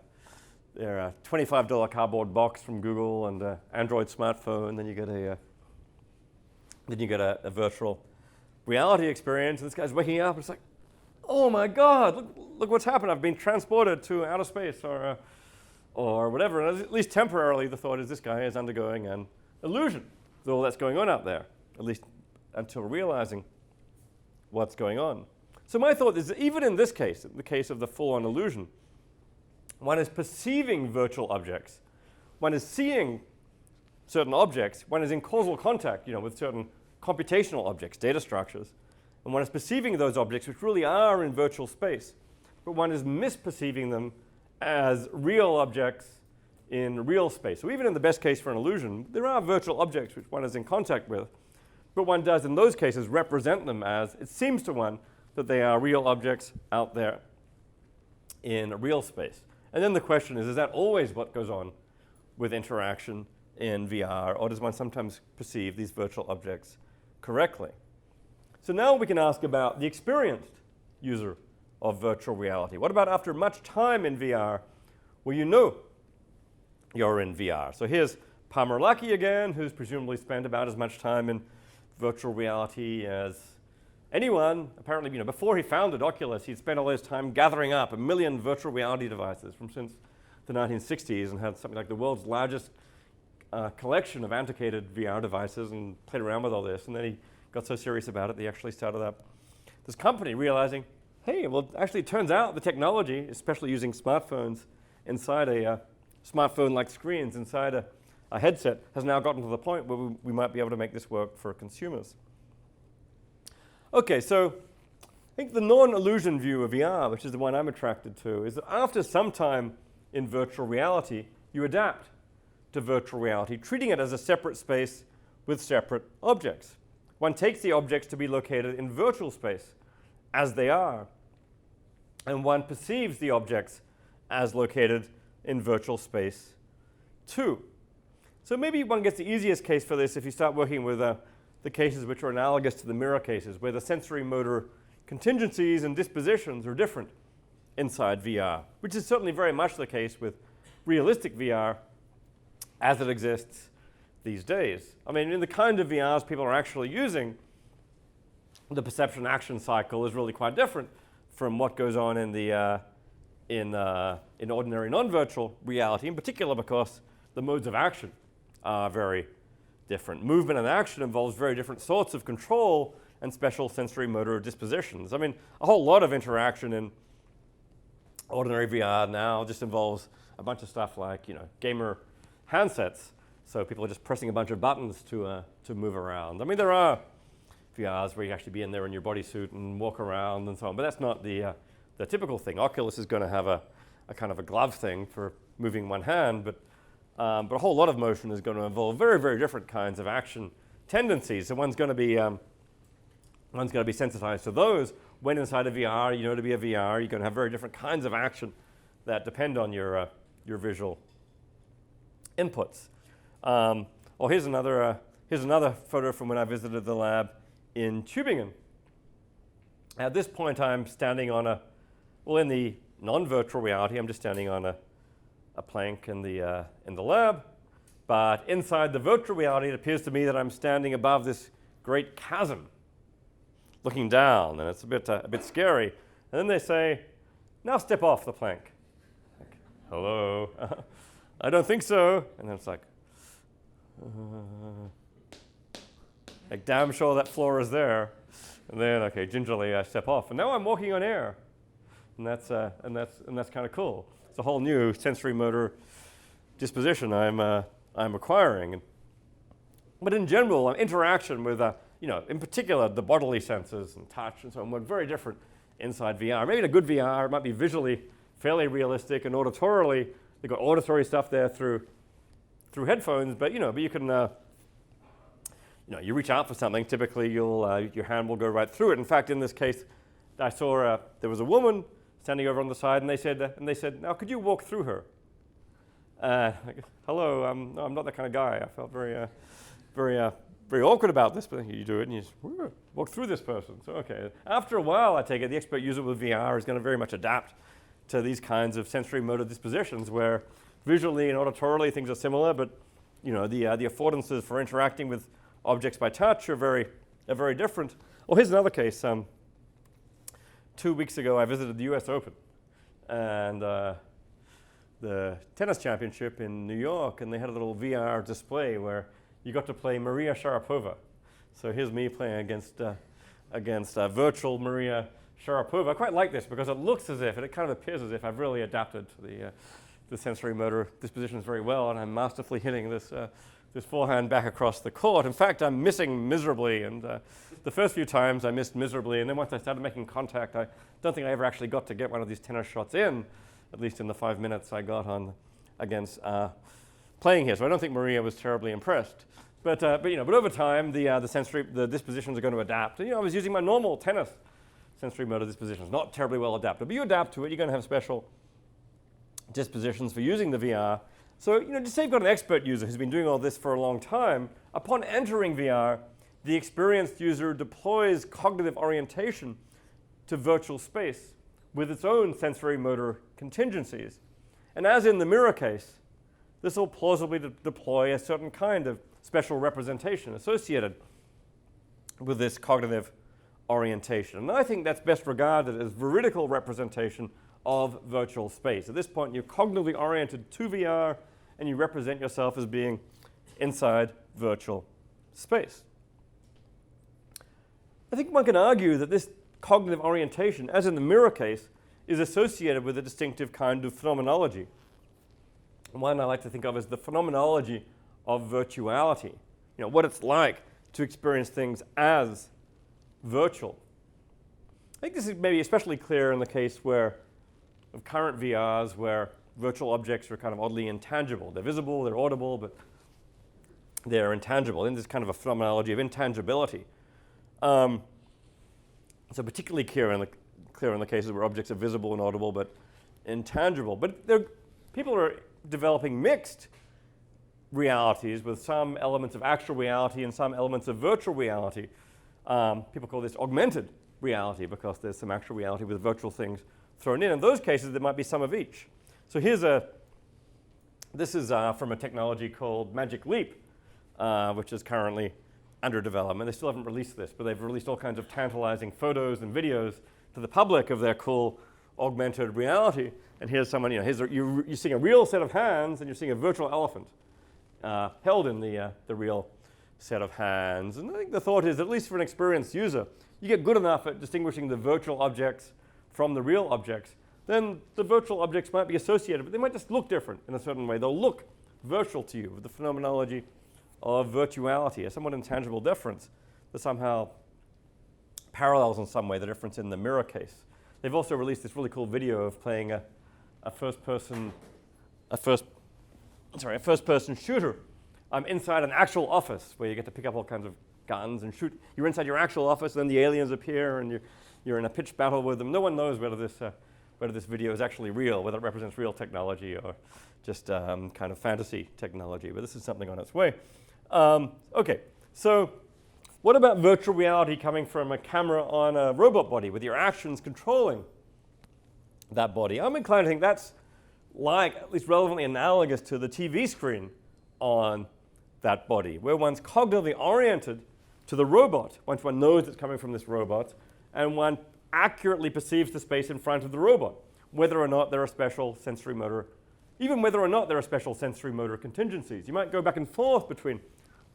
$25 cardboard box from Google and an Android smartphone. Then you get a virtual reality experience. And this guy's waking up. And it's like, oh my God! Look what's happened. I've been transported to outer space or whatever. And at least temporarily, the thought is this guy is undergoing an illusion with all that's going on out there, at least until realizing what's going on. So my thought is that even in this case, the case of the full-on illusion, One is perceiving virtual objects. One is seeing certain objects. One is in causal contact, with certain computational objects, data structures. And one is perceiving those objects, which really are in virtual space. But one is misperceiving them as real objects in real space. So even in the best case for an illusion, there are virtual objects which one is in contact with. But one does, in those cases, represent them as, it seems to one, that they are real objects out there in real space. And then the question is that always what goes on with interaction in VR, or does one sometimes perceive these virtual objects correctly? So now we can ask about the experienced user of virtual reality. What about after much time in VR, where you know you're in VR? So here's Palmer Luckey again, who's presumably spent about as much time in virtual reality as anyone. Apparently, before he founded Oculus, he'd spent all his time gathering up 1 million virtual reality devices from since the 1960s and had something like the world's largest collection of antiquated VR devices and played around with all this. And then he got so serious about it, they actually started up this company realizing, hey, well, actually it turns out the technology, especially using smartphones inside smartphone-like screens inside a headset, has now gotten to the point where we might be able to make this work for consumers. Okay, so I think the non-illusion view of VR, which is the one I'm attracted to, is that after some time in virtual reality, you adapt to virtual reality, treating it as a separate space with separate objects. One takes the objects to be located in virtual space as they are, and one perceives the objects as located in virtual space too. So maybe one gets the easiest case for this if you start working with the cases which are analogous to the mirror cases, where the sensory motor contingencies and dispositions are different inside VR, which is certainly very much the case with realistic VR as it exists these days. I mean, in the kind of VRs people are actually using, the perception action cycle is really quite different from what goes on in the in ordinary non-virtual reality, in particular because the modes of action are very different. Movement and action involves very different sorts of control and special sensory motor dispositions. I mean, a whole lot of interaction in ordinary VR now just involves a bunch of stuff like, gamer handsets. So people are just pressing a bunch of buttons to move around. I mean, there are VRs where you actually be in there in your bodysuit and walk around and so on, but that's not the typical thing. Oculus is going to have a kind of a glove thing for moving one hand, but a whole lot of motion is going to involve very, very different kinds of action tendencies. So one's going to be sensitized to those. When inside a VR, to be a VR, you're going to have very different kinds of action that depend on your visual inputs. Here's another photo from when I visited the lab in Tübingen. At this point, I'm standing on in the non-virtual reality, I'm just standing on a plank in the lab. But inside the virtual reality, it appears to me that I'm standing above this great chasm, looking down, and it's a bit scary. And then they say, "Now step off the plank." Like, hello, I don't think so. And then it's like damn sure that floor is there. And then, okay, gingerly I step off, and now I'm walking on air, and that's kind of cool. It's a whole new sensory motor disposition I'm acquiring. But in general, interaction with in particular the bodily senses and touch and so on, work very different inside VR. Maybe in a good VR, it might be visually fairly realistic, and auditorily, they've got auditory stuff there through headphones. But you can you reach out for something. Typically, your hand will go right through it. In fact, in this case, I saw there was a woman standing over on the side, and they said, "Now, could you walk through her?" Hello, no, I'm not that kind of guy. I felt very awkward about this, but you do it and you just walk through this person. So, okay. After a while, I take it, the expert user with VR is going to very much adapt to these kinds of sensory motor dispositions where visually and auditorily things are similar, but the affordances for interacting with objects by touch are very different. Well, here's another case. 2 weeks ago, I visited the US Open and the tennis championship in New York, and they had a little VR display where you got to play Maria Sharapova. So here's me playing against virtual Maria Sharapova. I quite like this because it looks as if, and it kind of appears as if I've really adapted to the sensory motor dispositions very well, and I'm masterfully hitting this forehand back across the court. In fact, I'm missing miserably, and the first few times I missed miserably, and then once I started making contact, I don't think I ever actually got to get one of these tennis shots in, at least in the 5 minutes I got on against playing here. So I don't think Maria was terribly impressed. But over time, the dispositions are going to adapt. I was using my normal tennis sensory motor dispositions, not terribly well adapted. But you adapt to it, you're going to have special dispositions for using the VR. So, just say you've got an expert user who's been doing all this for a long time. Upon entering VR, the experienced user deploys cognitive orientation to virtual space with its own sensory motor contingencies. And as in the mirror case, this will plausibly deploy a certain kind of special representation associated with this cognitive orientation. And I think that's best regarded as veridical representation of virtual space. At this point, you're cognitively oriented to VR, and you represent yourself as being inside virtual space. I think one can argue that this cognitive orientation, as in the mirror case, is associated with a distinctive kind of phenomenology. One I like to think of as the phenomenology of virtuality. What it's like to experience things as virtual. I think this is maybe especially clear in the case of current VRs where virtual objects are kind of oddly intangible. They're visible, they're audible, but they're intangible. And there's kind of a phenomenology of intangibility. So particularly clear in the cases where objects are visible and audible, but intangible. But people are developing mixed realities with some elements of actual reality and some elements of virtual reality. People call this augmented reality because there's some actual reality with virtual things thrown in. In those cases, there might be some of each. So this is from a technology called Magic Leap, which is currently under development. They still haven't released this, but they've released all kinds of tantalizing photos and videos to the public of their cool augmented reality. And here's someone, you're seeing a real set of hands, and you're seeing a virtual elephant held in the real set of hands. And I think the thought is, at least for an experienced user, you get good enough at distinguishing the virtual objects from the real objects, then the virtual objects might be associated, but they might just look different in a certain way. They'll look virtual to you with the phenomenology of virtuality, a somewhat intangible difference that somehow parallels in some way the difference in the mirror case. They've also released this really cool video of playing a first-person shooter inside an actual office where you get to pick up all kinds of guns and shoot. You're inside your actual office, and then the aliens appear, and you're in a pitched battle with them. No one knows whether this video is actually real, whether it represents real technology or just kind of fantasy technology. But this is something on its way. Okay, so what about virtual reality coming from a camera on a robot body with your actions controlling that body? I'm inclined to think that's at least relevantly analogous to the TV screen on that body, where one's cognitively oriented to the robot once one knows it's coming from this robot, and one accurately perceives the space in front of the robot, whether or not there are special sensory motor, even whether or not there are special sensory motor contingencies. You might go back and forth between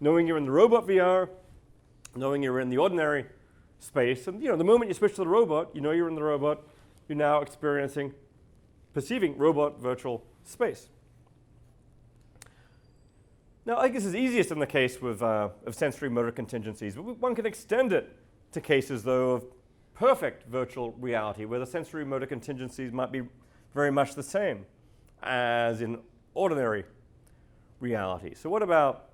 knowing you're in the robot VR, knowing you're in the ordinary space, and the moment you switch to the robot, you know you're in the robot, you're now perceiving robot virtual space. Now, I guess it's easiest in the case of sensory motor contingencies, but one can extend it to cases, though, of perfect virtual reality, where the sensory motor contingencies might be very much the same as in ordinary reality. So what about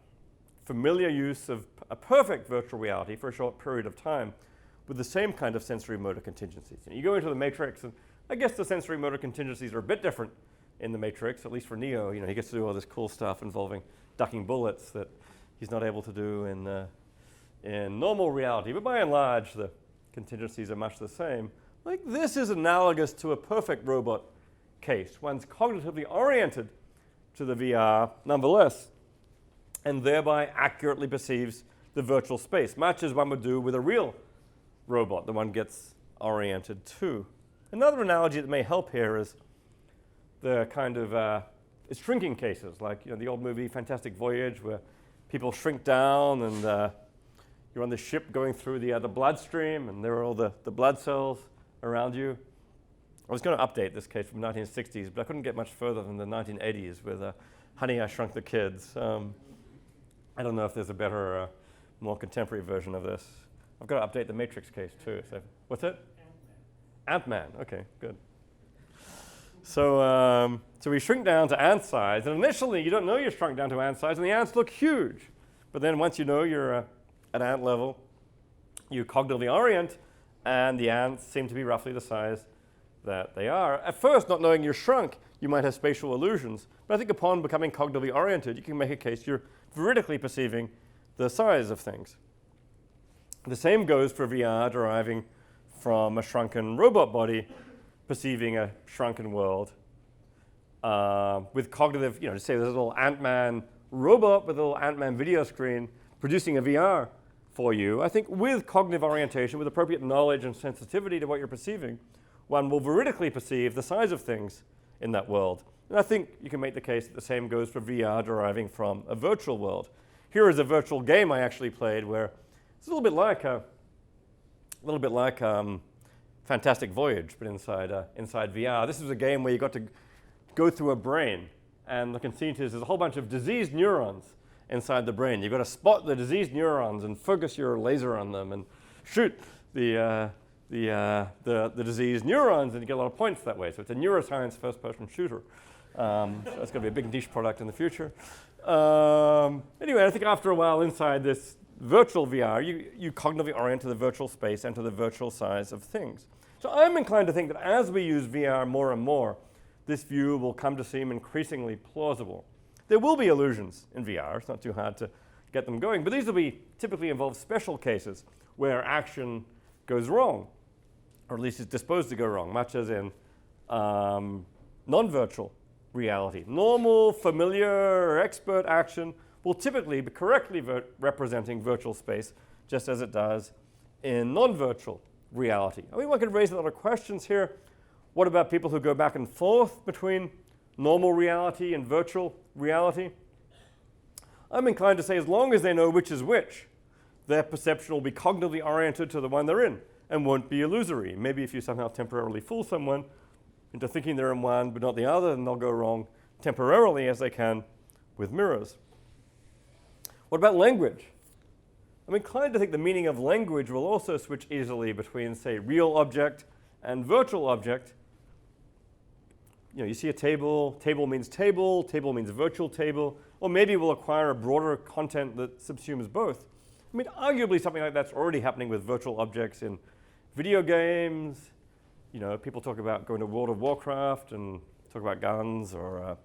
familiar use of a perfect virtual reality for a short period of time with the same kind of sensory motor contingencies? You go into the Matrix, and I guess the sensory motor contingencies are a bit different in the Matrix, at least for Neo. He gets to do all this cool stuff involving ducking bullets that he's not able to do in normal reality. But by and large, the contingencies are much the same. This is analogous to a perfect robot case. One's cognitively oriented to the VR nonetheless, and thereby accurately perceives the virtual space, much as one would do with a real robot that one gets oriented to. Another analogy that may help here is the kind of shrinking cases, like the old movie Fantastic Voyage, where people shrink down and you're on the ship going through the bloodstream, and there are all the blood cells around you. I was going to update this case from the 1960s, but I couldn't get much further than the 1980s with Honey, I Shrunk the Kids. I don't know if there's a better, more contemporary version of this. I've got to update the Matrix case too. So, what's it? Ant-Man. Okay, good. So, so we shrink down to ant size, and initially you don't know you're shrunk down to ant size, and the ants look huge. But then once you know you're at ant level, you cognitively orient, and the ants seem to be roughly the size that they are. At first, not knowing you're shrunk, you might have spatial illusions. But I think upon becoming cognitively oriented, you can make a case you're veridically perceiving the size of things. The same goes for VR deriving from a shrunken robot body perceiving a shrunken world. With cognitive, to say there's a little Ant-Man robot with a little Ant-Man video screen producing a VR for you. I think with cognitive orientation, with appropriate knowledge and sensitivity to what you're perceiving, one will veridically perceive the size of things in that world. And I think you can make the case that the same goes for VR deriving from a virtual world. Here is a virtual game I actually played where it's a little bit like Fantastic Voyage, but inside VR. This was a game where you got to go through a brain, and the conceit is there's a whole bunch of diseased neurons inside the brain. You've got to spot the diseased neurons and focus your laser on them and shoot the diseased neurons, and you get a lot of points that way. So it's a neuroscience first-person shooter. So that's going to be a big niche product in the future. Anyway, I think after a while inside this virtual VR, you cognitively orient to the virtual space and to the virtual size of things. So I'm inclined to think that as we use VR more and more, this view will come to seem increasingly plausible. There will be illusions in VR. It's not too hard to get them going. But these will be typically involve special cases where action goes wrong, or at least is disposed to go wrong, much as in non-virtual reality. Normal, familiar, or expert action will typically be correctly representing virtual space, just as it does in non-virtual reality. I mean, one could raise a lot of questions here. What about people who go back and forth between normal reality and virtual reality? I'm inclined to say as long as they know which is which, their perception will be cognitively oriented to the one they're in and won't be illusory. Maybe if you somehow temporarily fool someone into thinking they're in one but not the other, then they'll go wrong temporarily as they can with mirrors. What about language? I'm inclined to think the meaning of language will also switch easily between, say, real object and virtual object. You see a table, table means virtual table, or maybe we'll acquire a broader content that subsumes both. I mean, arguably something like that's already happening with virtual objects in video games. People talk about going to World of Warcraft and talk about guns, or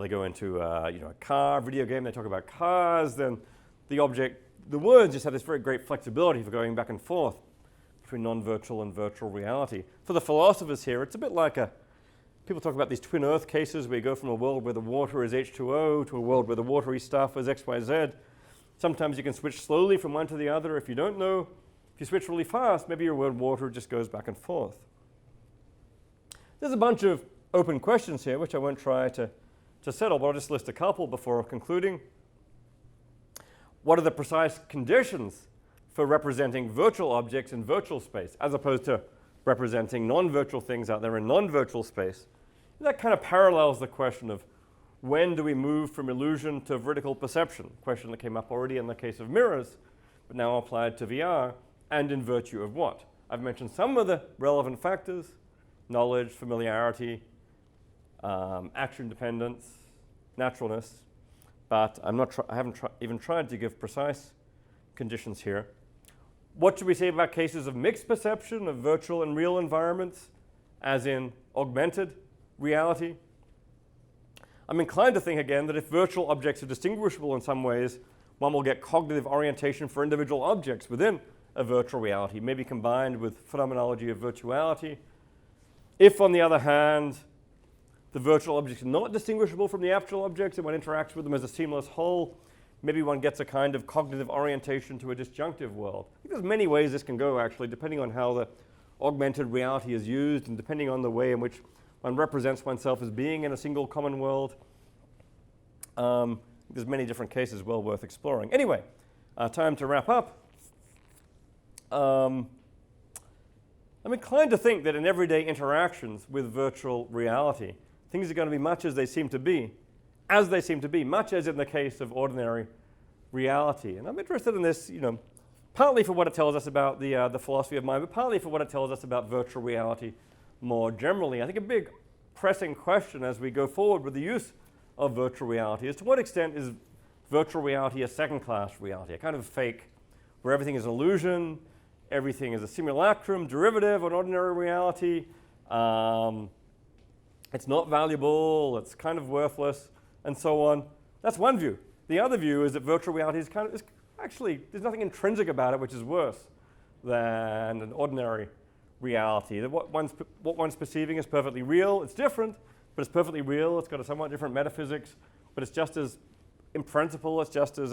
they go into a car video game, they talk about cars, then the words just have this very great flexibility for going back and forth between non-virtual and virtual reality. For the philosophers here, it's a bit like people talk about these twin Earth cases where you go from a world where the water is H2O to a world where the watery stuff is XYZ. Sometimes you can switch slowly from one to the other. If you don't know, if you switch really fast, maybe your world water just goes back and forth. There's a bunch of open questions here, which I won't try to settle, but I'll just list a couple before concluding. What are the precise conditions for representing virtual objects in virtual space, as opposed to representing non-virtual things out there in non-virtual space? And that kind of parallels the question of when do we move from illusion to veridical perception, a question that came up already in the case of mirrors, but now applied to VR, and in virtue of what? I've mentioned some of the relevant factors: knowledge, familiarity, action dependence, naturalness, but I haven't even tried to give precise conditions here. What should we say about cases of mixed perception of virtual and real environments, as in augmented reality? I'm inclined to think again that if virtual objects are distinguishable in some ways, one will get cognitive orientation for individual objects within a virtual reality, maybe combined with phenomenology of virtuality. If, on the other hand, the virtual objects are not distinguishable from the actual objects and one interacts with them as a seamless whole, maybe one gets a kind of cognitive orientation to a disjunctive world. I think there's many ways this can go, actually, depending on how the augmented reality is used and depending on the way in which one represents oneself as being in a single common world. There's many different cases well worth exploring. Anyway, time to wrap up. I'm inclined to think that in everyday interactions with virtual reality, things are going to be much as they seem to be, much as in the case of ordinary reality. And I'm interested in this, partly for what it tells us about the philosophy of mind, but partly for what it tells us about virtual reality more generally. I think a big pressing question as we go forward with the use of virtual reality is to what extent is virtual reality a second-class reality, a kind of fake where everything is an illusion, everything is a simulacrum, derivative of ordinary reality. It's not valuable, it's kind of worthless, and so on. That's one view. The other view is that virtual reality is actually, there's nothing intrinsic about it which is worse than an ordinary reality. That what one's perceiving is perfectly real. It's different, but it's perfectly real. It's got a somewhat different metaphysics, but it's just as, in principle, it's just as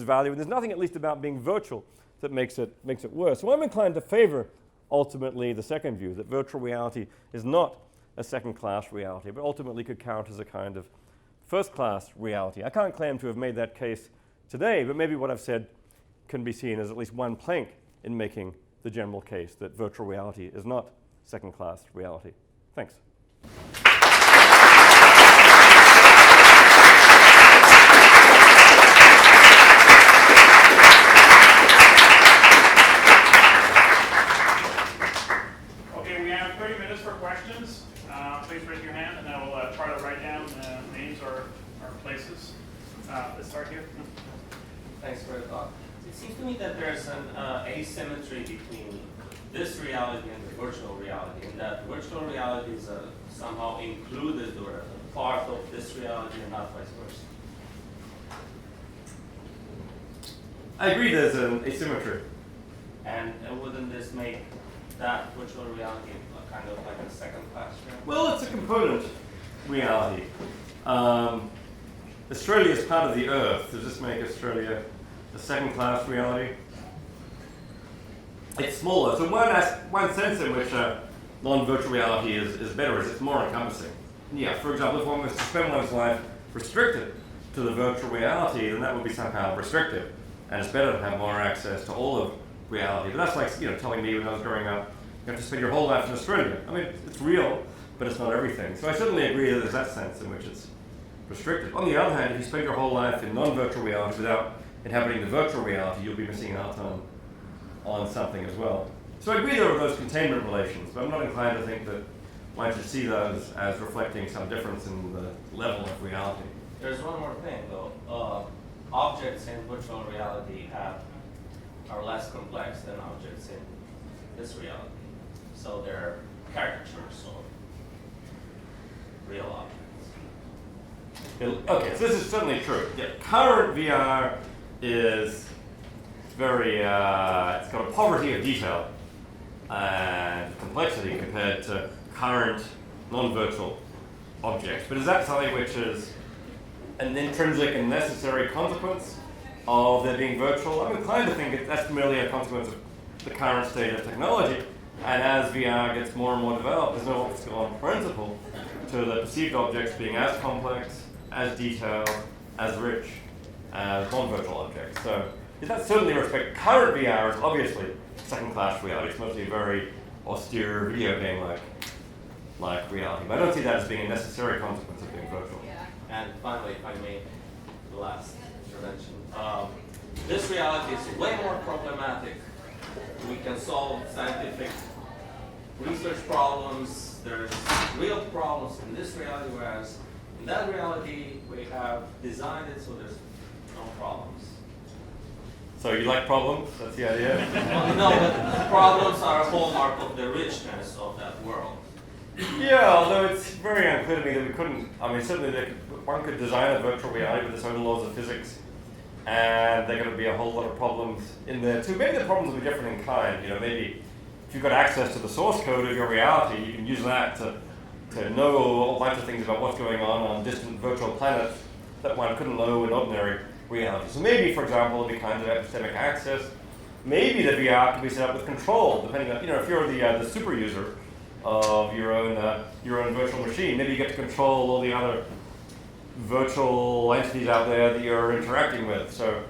value. And there's nothing, at least, about being virtual that makes it worse. So I'm inclined to favor, ultimately, the second view, that virtual reality is not a second-class reality, but ultimately could count as a kind of first-class reality. I can't claim to have made that case today, but maybe what I've said can be seen as at least one plank in making the general case that virtual reality is not second-class reality. Thanks. Okay, we have 30 minutes for questions. Please raise your hand, and I will try to write down names or places. Let's start here. Thanks for the talk. It seems to me that there's an asymmetry between this reality and the virtual reality, in that virtual reality is somehow included or a part of this reality and not vice versa. I agree there's an asymmetry. And wouldn't this make that virtual reality kind of like a second-class reality? Well, it's a component reality. Australia is part of the Earth. Does this make Australia a second-class reality? It's smaller. So one sense in which non-virtual reality is better is it's more encompassing. Yeah, for example, if one was to spend one's life restricted to the virtual reality, then that would be somehow restrictive. And it's better to have more access to all of reality. But that's like telling me when I was growing up, you have to spend your whole life in Australia. I mean, it's real, but it's not everything. So I certainly agree that there's that sense in which it's restricted. On the other hand, if you spend your whole life in non-virtual reality without inhabiting the virtual reality, you'll be missing out on something as well. So I agree there are those containment relations, but I'm not inclined to think that one should see those as reflecting some difference in the level of reality. There's one more thing, though. Objects in virtual reality are less complex than objects in this reality. So they're caricatures of real objects. Okay, so this is certainly true. Yeah, current VR is very, it's got a poverty of detail and complexity compared to current non-virtual objects. But is that something which is an intrinsic and necessary consequence of there being virtual? I'm inclined to think that's merely a consequence of the current state of technology. And as VR gets more and more developed, there's no obstacle in principle to the perceived objects being as complex, as detailed, as rich as non-virtual objects. So in that certainly respect, current VR is obviously second-class reality. It's mostly a very austere video game-like reality. But I don't see that as being a necessary consequence of being virtual. And finally, if I may, the last intervention. This reality is way more problematic. We can solve scientific research problems. There's real problems in this reality, whereas in that reality, we have designed it so there's no problems. So you like problems? That's the idea? Well, no, but problems are a hallmark of the richness of that world. Yeah, although it's very unclear to me that we couldn't, I mean, certainly one could design a virtual reality with its own laws of physics, and there are going to be a whole lot of problems in there too. Maybe the problems will be different in kind. Maybe if you've got access to the source code of your reality, you can use that to know a bunch of things about what's going on distant virtual planets that one couldn't know in ordinary reality. So maybe, for example, there'll be kinds of epistemic access. Maybe the VR can be set up with control, depending on, if you're the super user of your own virtual machine, maybe you get to control all the other virtual entities out there that you're interacting with. So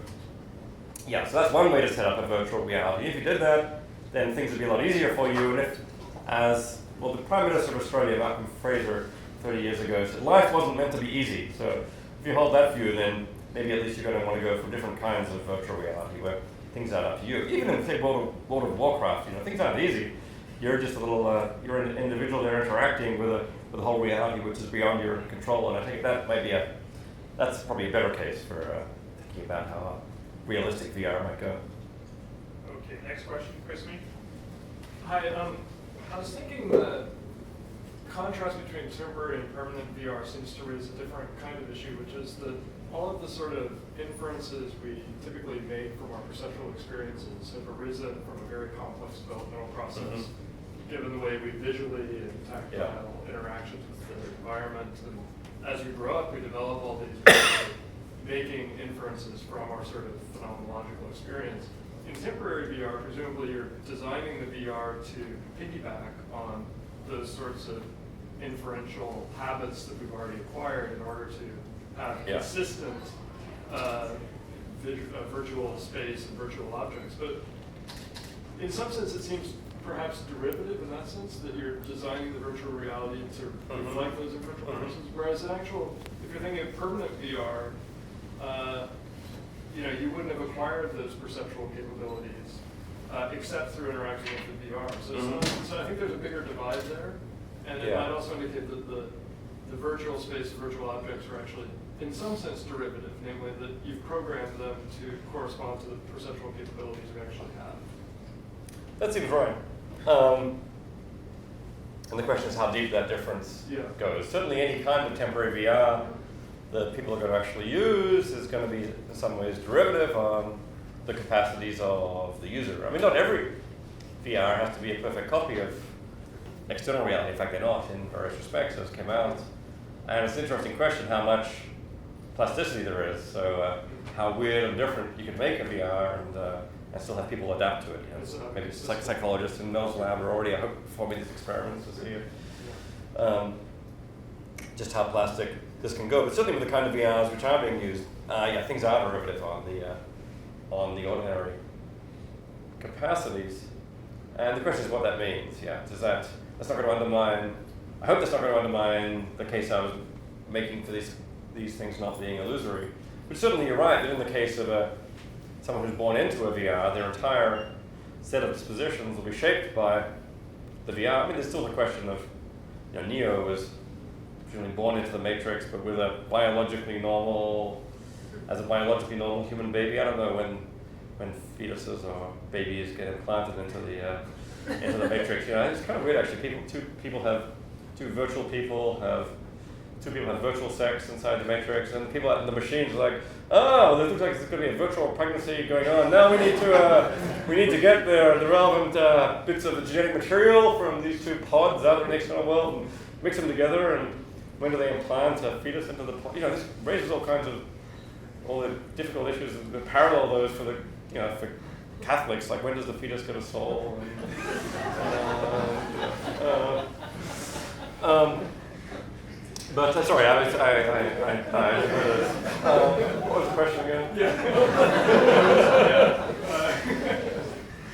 yeah, so that's one way to set up a virtual reality. If you did that, then things would be a lot easier for you. And if as, well, the Prime Minister of Australia, Malcolm Fraser, 30 years ago, said life wasn't meant to be easy. So if you hold that view, then maybe at least you're going to want to go for different kinds of virtual reality where things add up to you. Even in, say, World of Warcraft, things aren't easy. You're just a little, you're an individual there interacting with a whole reality which is beyond your control. And I think that might be that's probably a better case for thinking about how realistic VR might go. Okay, next question, Chris Me. Hi, I was thinking the contrast between temporary and permanent VR seems to raise a different kind of issue, which is that all of the sort of inferences we typically make from our perceptual experiences have arisen from a very complex developmental process, given the way we visually and tactile interactions with the environment. And as we grow up, we develop all these ways of making inferences from our sort of phenomenological experience. In temporary VR, presumably you're designing the VR to piggyback on those sorts of inferential habits that we've already acquired in order to have consistent virtual space and virtual objects. But in some sense, it seems perhaps derivative in that sense, that you're designing the virtual reality to reflect those inferential processes. Whereas in actual, if you're thinking of permanent VR, you wouldn't have acquired those perceptual capabilities except through interacting with the VR. So I think there's a bigger divide there. And it might also indicate that the virtual space, the virtual objects are actually, in some sense, derivative, namely that you've programmed them to correspond to the perceptual capabilities we actually have. That seems right. And the question is how deep that difference goes. Certainly any kind of temporary VR that people are going to actually use is going to be in some ways derivative on the capacities of the user. I mean, not every VR has to be a perfect copy of external reality. In fact, they're not in various respects, as came out. And it's an interesting question how much plasticity there is. So how weird and different you can make a VR and still have people adapt to it. Maybe psychologists in Mel's lab are already performing these experiments to see just how plastic this can go. But certainly with the kind of VRs which are being used, things are derivative on the ordinary capacities. And the question is what that means. That's not going to undermine, I hope that's not going to undermine the case I was making for these things not being illusory. But certainly you're right that in the case of someone who's born into a VR, their entire set of dispositions will be shaped by the VR. I mean, there's still the question of, Neo was presumably born into the Matrix, but with a biologically normal human baby. I don't know when fetuses or babies get implanted into the Matrix. It's kind of weird actually. Two virtual people have virtual sex inside the Matrix, and people out in the machines are like, oh, this looks like there's going to be a virtual pregnancy going on. Now we need to get the relevant bits of the genetic material from these two pods out in the external world and mix them together. And when do they implant a fetus into the pod? This raises all the difficult issues that parallel those for for Catholics, like when does the fetus get a soul? But sorry, what was the question again?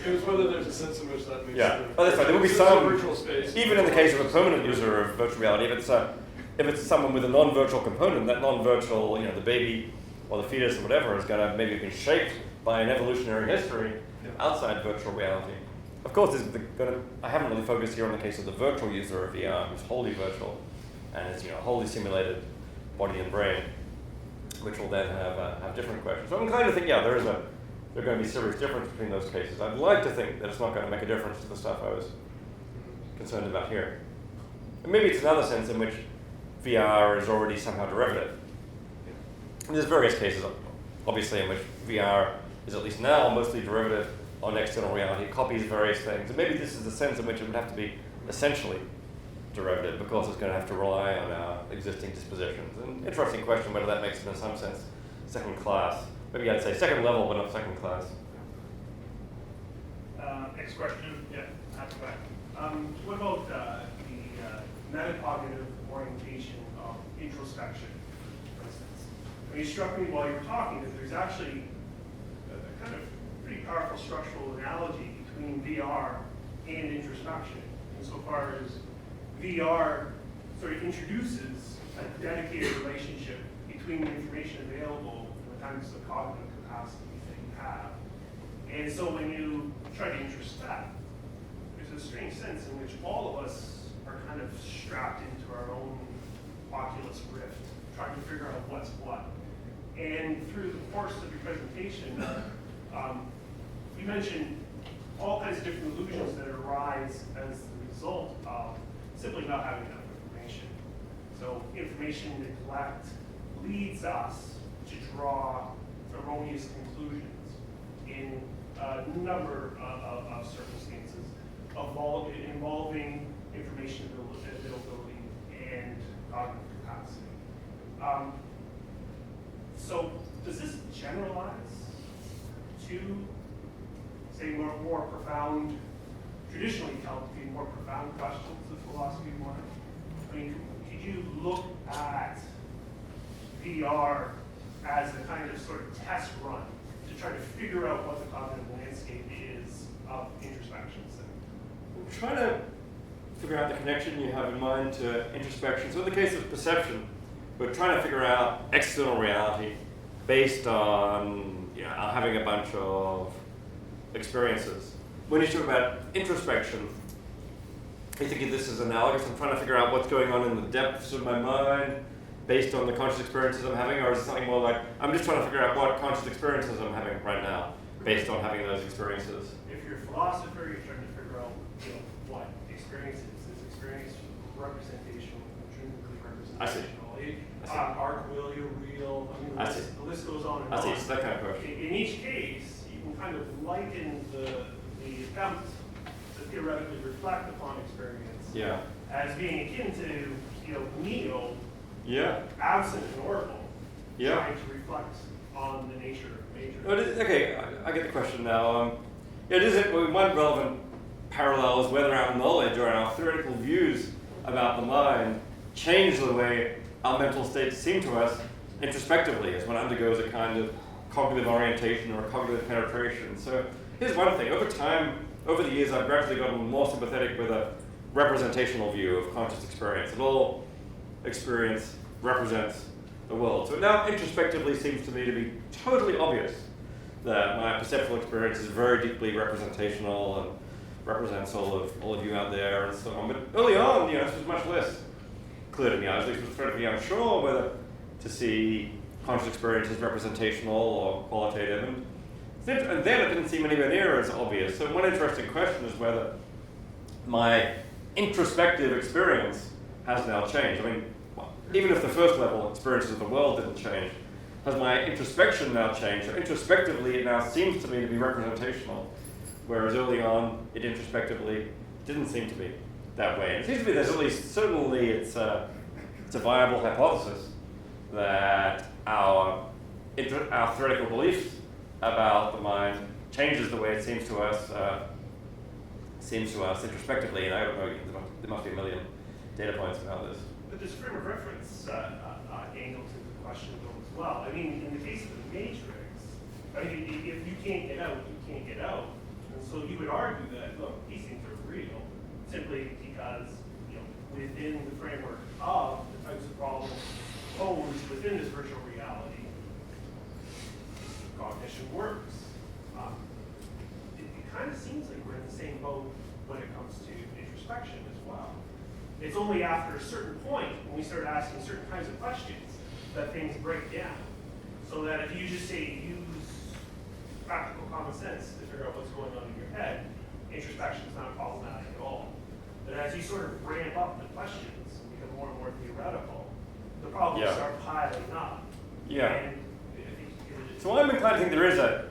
It was whether there's a sense in which that makes sense. Oh, that's right. There will be some virtual space. Even in the case of a permanent user of virtual reality, if it's someone with a non-virtual component, that non-virtual, the baby or the fetus or whatever is going to maybe be shaped by an evolutionary history outside virtual reality. Of course, I haven't really focused here on the case of the virtual user of VR, who's wholly virtual, and is wholly simulated body and brain, which will then have different questions. So I'm inclined to think, there are going to be serious difference between those cases. I'd like to think that it's not going to make a difference to the stuff I was concerned about here. And maybe it's another sense in which VR is already somehow derivative. And there's various cases, obviously, in which VR is at least now mostly derivative on external reality. It copies various things. And maybe this is the sense in which it would have to be essentially derivative because it's going to have to rely on our existing dispositions. An interesting question whether that makes it in some sense second class. Maybe I'd say second level, but not second class. Next question. At the back. What about the metacognitive orientation of introspection, for instance? It struck me while you were talking that there's actually a kind of pretty powerful structural analogy between VR and introspection. insofar as VR sort of introduces a dedicated relationship between the information available and the kinds of cognitive capacities that you have. And so when you try to introspect, there's a strange sense in which all of us are kind of strapped into our own Oculus Rift, trying to figure out what's what. And through the course of your presentation, you mentioned all kinds of different illusions that arise as the result of simply not having enough information. So information neglect leads us to draw erroneous conclusions in a number of circumstances involving information availability and cognitive capacity. So does this generalize to, say, more profound, traditionally held to be more profound questions of philosophy of mind? I mean, could you look at VR as a kind of sort of test run to try to figure out what the cognitive landscape is of introspection? I'm trying to figure out the connection you have in mind to introspection. So in the case of perception, we're trying to figure out external reality based on having a bunch of experiences. When you talk about introspection, I think of this as analogous. I'm trying to figure out what's going on in the depths of my mind based on the conscious experiences I'm having, or is it something more like, I'm just trying to figure out what conscious experiences I'm having right now based on having those experiences? If you're a philosopher, you're trying to figure out what experience is experience representational, intrinsically representational. Arc-will, real, I mean, the list goes on and on. It's that kind of question. In each case, you can kind of liken the attempt to theoretically reflect upon experience as being akin to Neo, absent an oracle, trying to reflect on the nature of nature. Well, okay, I get the question now. One relevant parallel is whether our knowledge or our theoretical views about the mind change the way our mental states seem to us introspectively as one undergoes a kind of cognitive orientation or cognitive penetration. So here's one thing. Over time, over the years, I've gradually gotten more sympathetic with a representational view of conscious experience. That all experience represents the world. So it now introspectively seems to me to be totally obvious that my perceptual experience is very deeply representational and represents all of you out there and so on. But early on, this was much less clear to me. I was at least pretty unsure whether to see conscious experience as representational or qualitative. And then it didn't seem anywhere near as obvious. So one interesting question is whether my introspective experience has now changed. I mean, even if the first level experiences of the world didn't change, has my introspection now changed? So introspectively, it now seems to me to be representational, whereas early on, it introspectively didn't seem to be that way. And it seems to me there's at least, certainly it's a viable hypothesis that our theoretical beliefs about the mind changes the way it seems to us introspectively. And I don't know, there must be a million data points about this. But there's a frame of reference angle to the question though as well. I mean, in the case of the matrix, I mean, if you can't get out, you can't get out. And so you would argue that, look, these things are real simply because, within the framework of the types of problems posed within this virtual reality, cognition works. It kind of seems like we're in the same boat when it comes to introspection as well. It's only after a certain point when we start asking certain kinds of questions that things break down. So that if you just say use practical common sense to figure out what's going on in your head, introspection is not problematic at all. But as you sort of ramp up the questions and become more and more theoretical, the problems start piling up. And so I'm inclined to think there is a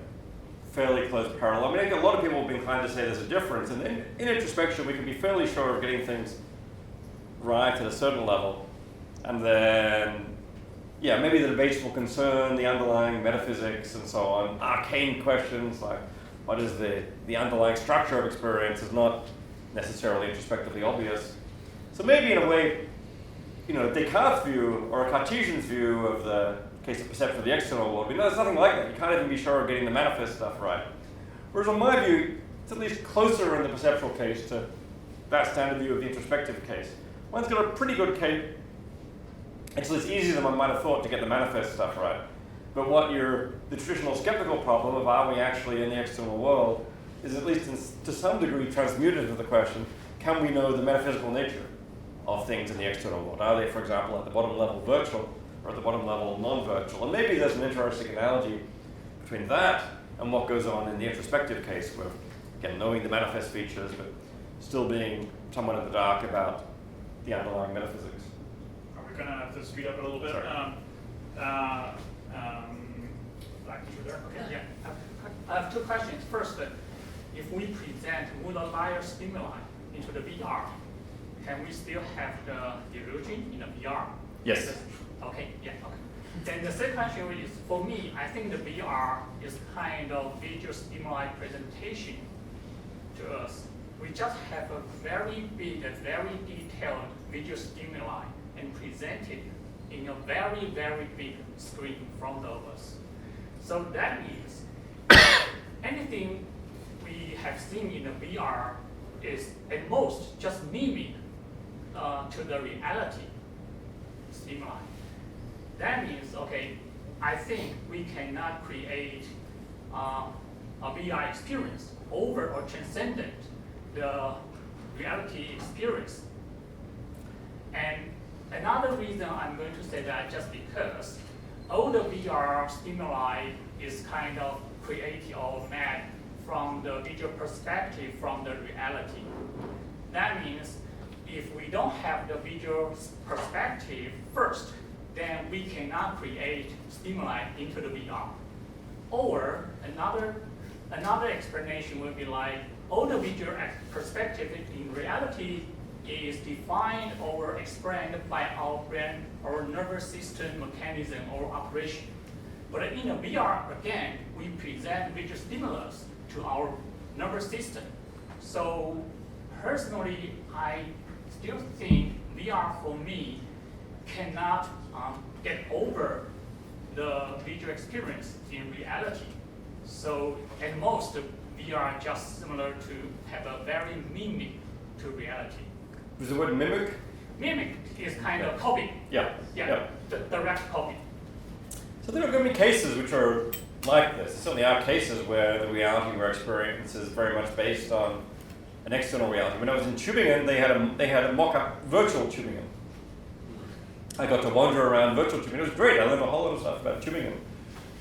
fairly close parallel. I mean, I think a lot of people have been inclined to say there's a difference. And in introspection, we can be fairly sure of getting things right at a certain level. And then, maybe the debates will concern the underlying metaphysics and so on. Arcane questions like what is the underlying structure of experience is not necessarily introspectively obvious. So maybe in a way, Descartes' view or a Cartesian's view of the case of perception of the external world, there's nothing like that. You can't even be sure of getting the manifest stuff right. Whereas on my view, it's at least closer in the perceptual case to that standard view of the introspective case. One's got a pretty good case. Actually, it's easier than one might have thought to get the manifest stuff right. But the traditional skeptical problem of are we actually in the external world is at least to some degree transmuted to the question, can we know the metaphysical nature of things in the external world? Are they, for example, at the bottom level virtual or at the bottom level non-virtual? And maybe there's an interesting analogy between that and what goes on in the introspective case where, again, knowing the manifest features but still being somewhat in the dark about the underlying metaphysics. Are we going to have to speed up a little bit? Sorry. Black teacher there. Okay, yeah. I have two questions. First, if we present mood-aware stimuli into the VR, can we still have the illusion in the VR? Yes. Okay, yeah, okay. Then the second question is, for me, I think the VR is kind of visual stimuli presentation to us. We just have a very big, very detailed visual stimuli and present it in a very, very big screen in front of us. So that means anything we have seen in the VR is at most just mimic to the reality stimuli. That means, okay, I think we cannot create a VR experience over or transcendent the reality experience. And another reason I'm going to say that just because all the VR stimuli is kind of created or made from the visual perspective from the reality. That means if we don't have the visual perspective first, then we cannot create stimuli into the VR. Or another explanation would be like all the visual perspective in reality is defined or explained by our brain or nervous system mechanism or operation. But in a VR, again, we present visual stimulus to our nervous system. So personally, I still think VR for me cannot get over the visual experience in reality. So at most, VR just similar to have a very mimic to reality. Was the word mimic? Mimic is kind of copy. Yeah. Yeah, the direct copy. So there are going to be cases which are like this. There certainly are cases where the reality we're experiencing is very much based on an external reality. When I was in Tübingen, they had a mock-up virtual Tübingen. I got to wander around virtual Tübingen. It was great. I learned a whole lot of stuff about Tübingen.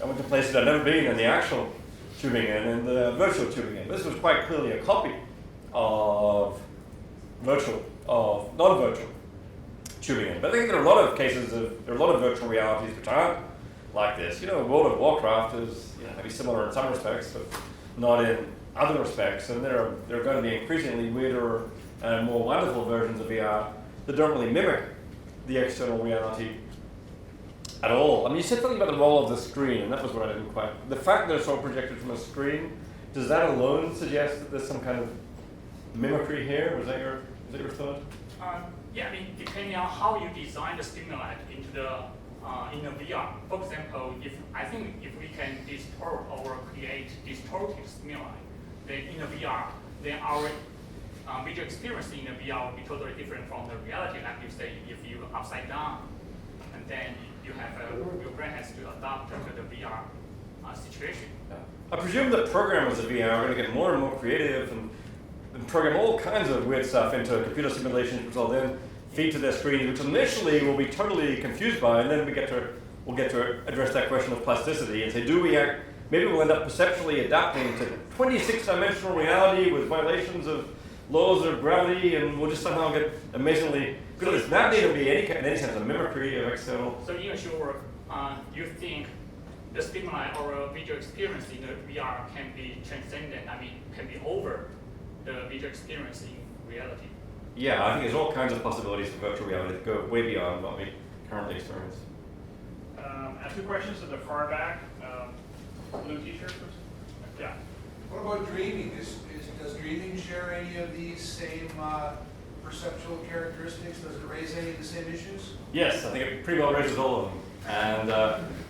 I went to places I'd never been in the actual Tübingen and the virtual Tübingen. This was quite clearly a copy of non-virtual Tübingen. But I think there are a lot of cases there are a lot of virtual realities which aren't like this. World of Warcraft is maybe similar in some respects, but not in other respects. And there are going to be increasingly weirder and more wonderful versions of VR that don't really mimic the external reality at all. I mean, you said something about the role of the screen, and that was what I didn't quite. The fact that it's all projected from a screen, does that alone suggest that there's some kind of mimicry here? Was that your thought? Yeah, I mean, depending on how you design the stimuli into the in the VR. For example, if we can distort or create distorted stimuli, then in the VR, then our visual experience in the VR will be totally different from the reality. Like you say, if you upside down, and then you have your brain has to adapt to the VR situation. Yeah. I presume that programmers of VR are going to get more and more creative and program all kinds of weird stuff into computer simulations, which will then feed to their screens, which initially we'll be totally confused by, and then we'll get to address that question of plasticity and say, maybe we'll end up perceptually adapting to 26-dimensional reality with violations of laws of gravity, and we'll just somehow get amazingly good at this. That may not be in any sense a mimicry of external. So in your work, you think the stimuli or visual experience in the VR can be transcendent, can be over the visual experience in reality? Yeah, I think there's all kinds of possibilities for virtual reality that go way beyond what we currently experience. I have two questions at the far back. Blue t-shirt first. Yeah. What about dreaming? Does dreaming share any of these same perceptual characteristics? Does it raise any of the same issues? Yes, I think it pretty well raises all of them. And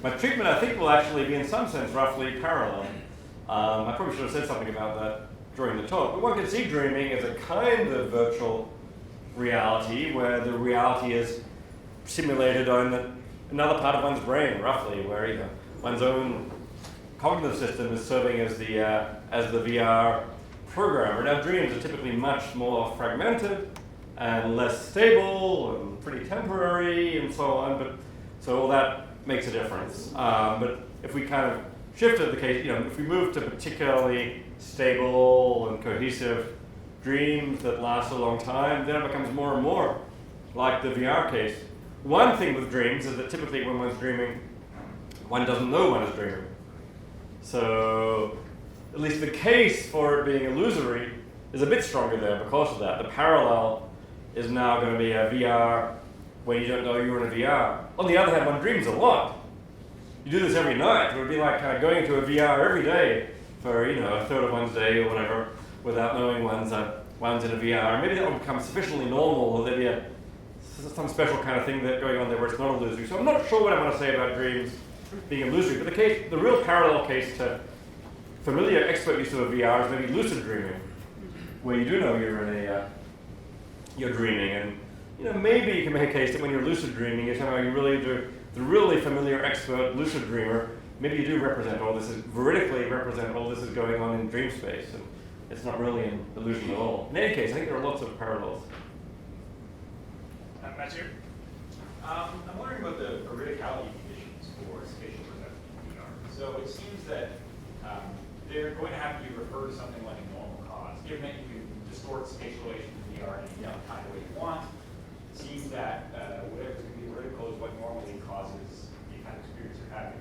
my treatment, I think, will actually be in some sense roughly parallel. I probably should have said something about that during the talk. But one can see dreaming as a kind of virtual reality where the reality is simulated on another part of one's brain, roughly, where one's own cognitive system is serving as the VR programmer. Now, dreams are typically much more fragmented and less stable and pretty temporary and so on, but so all that makes a difference. But if we kind of shifted the case, if we move to particularly stable and cohesive dreams that last a long time, then it becomes more and more like the VR case. One thing with dreams is that typically when one's dreaming, one doesn't know one is dreaming. So at least the case for it being illusory is a bit stronger there because of that. The parallel is now going to be a VR when you don't know you're in a VR. On the other hand, one dreams a lot. You do this every night. It would be like going into a VR every day for a third of one's day or whatever without knowing one's in a VR. Maybe that would become sufficiently normal, or there'd be some special kind of thing going on there where it's not illusory. So I'm not sure what I want to say about dreams being illusory, but the real parallel case to familiar expert use of a VR is maybe lucid dreaming, where you do know you're dreaming, and maybe you can make a case that when you're lucid dreaming, you're somehow the really familiar expert lucid dreamer. Maybe you do represent all this, veridically represent all this is going on in dream space, and it's not really an illusion at all. In any case, I think there are lots of parallels. Matthew? I'm wondering about the veridicality conditions for spatial perception VR. So it seems that they're going to have to refer to something like a normal cause. Given that you can distort spatial relations in VR in any kind of way you want, it seems that whatever's going to be vertical is what normally causes the kind of experience you're having.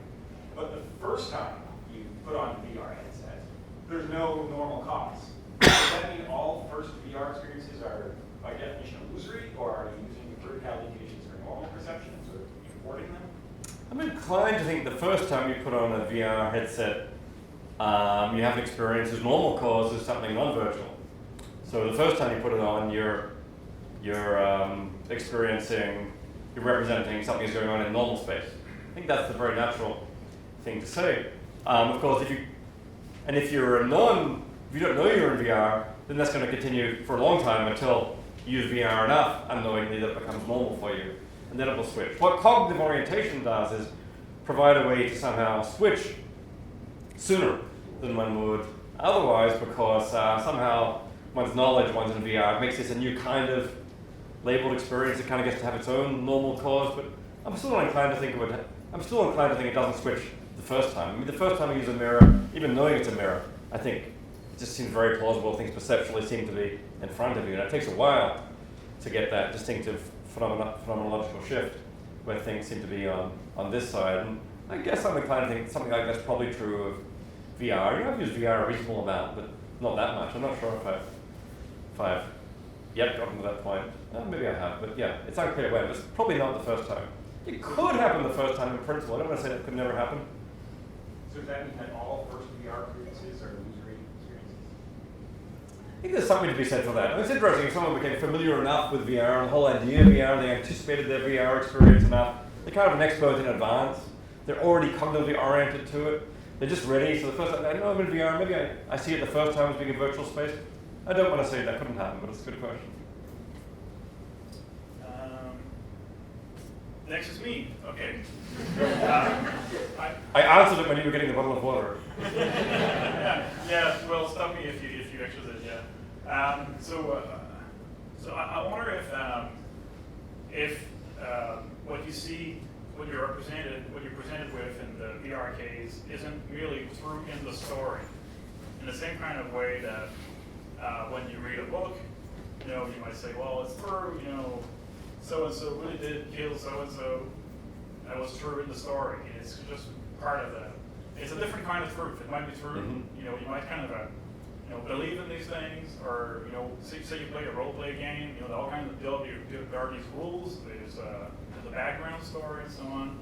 But the first time you put on a VR headset, there's no normal cause. Does that mean all first VR experiences are by definition illusory, or are you using verticality conditions for normal perceptions, or importing them? I'm inclined to think the first time you put on a VR headset, you have an experience as normal cause as something non-virtual. So the first time you put it on, you're representing something that's going on in normal space. I think that's the very natural thing to say. Of course, if you don't know you're in VR, then that's going to continue for a long time until you use VR enough unknowingly that it becomes normal for you, and then it will switch. What cognitive orientation does is provide a way to somehow switch sooner than one would otherwise, because somehow one's knowledge, one's in VR, makes this a new kind of labeled experience. It kind of gets to have its own normal cause, but I'm still inclined to think it doesn't switch the first time. I mean, the first time you use a mirror, even knowing it's a mirror, I think it just seems very plausible. Things perceptually seem to be in front of you, and it takes a while to get that distinctive phenomenological shift where things seem to be on this side. And I guess I'm inclined to think something like that's probably true of VR. I've used VR a reasonable amount, but not that much. I'm not sure if I've yet gotten to that point. Maybe I have, but yeah, it's unclear when. It's probably not the first time. It could happen the first time in principle. I don't want to say that could never happen. So does that mean that all first VR experiences are illusory experiences? I think there's something to be said for that. It's interesting if someone became familiar enough with VR and the whole idea of VR, they anticipated their VR experience enough, they're kind of an expert in advance, they're already cognitively oriented to it, they're just ready. So the first time, I know I'm in VR, maybe I see it the first time as being a virtual space. I don't want to say that couldn't happen, but it's a good question. Next is me. Okay. I answered it when you were getting the bottle of water. Yeah. Well, stop me if you actually did. Yeah. So I wonder if what you see, what you're presented with in the VR case isn't really true in the story, in the same kind of way that when you read a book, you might say, well, it's true, so-and-so really did kill so-and-so. That was true in the story. It's just part of that. It's a different kind of truth. It might be true. Mm-hmm. You might kind of believe in these things, or say you play a role play game. All kinds of there are these rules. There's a background story and so on,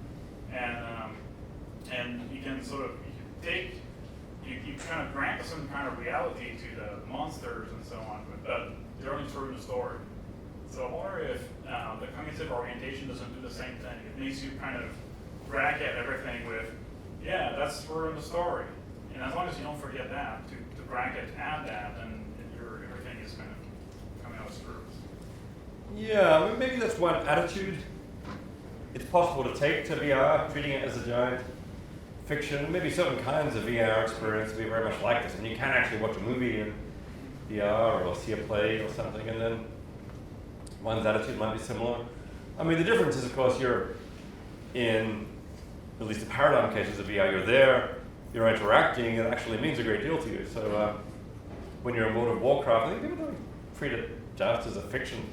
and you can sort of you kind of grant some kind of reality to the monsters and so on, but they're only true in the story. So I wonder if the cognitive orientation doesn't do the same thing. It makes you kind of bracket everything with, yeah, that's true in the story. And as long as you don't forget that, to bracket add that, then everything is kind of coming out screws. Yeah, I mean, maybe that's one attitude it's possible to take to VR, treating it as a giant fiction. Maybe certain kinds of VR experience will be very much like this. And you can actually watch a movie in VR or see a play or something, and then one's attitude might be similar. I mean, the difference is, of course, you're in, at least the paradigm cases of VR, you're there, you're interacting, it actually means a great deal to you. So when you're in World of Warcraft, I think people don't treat it just as a fictional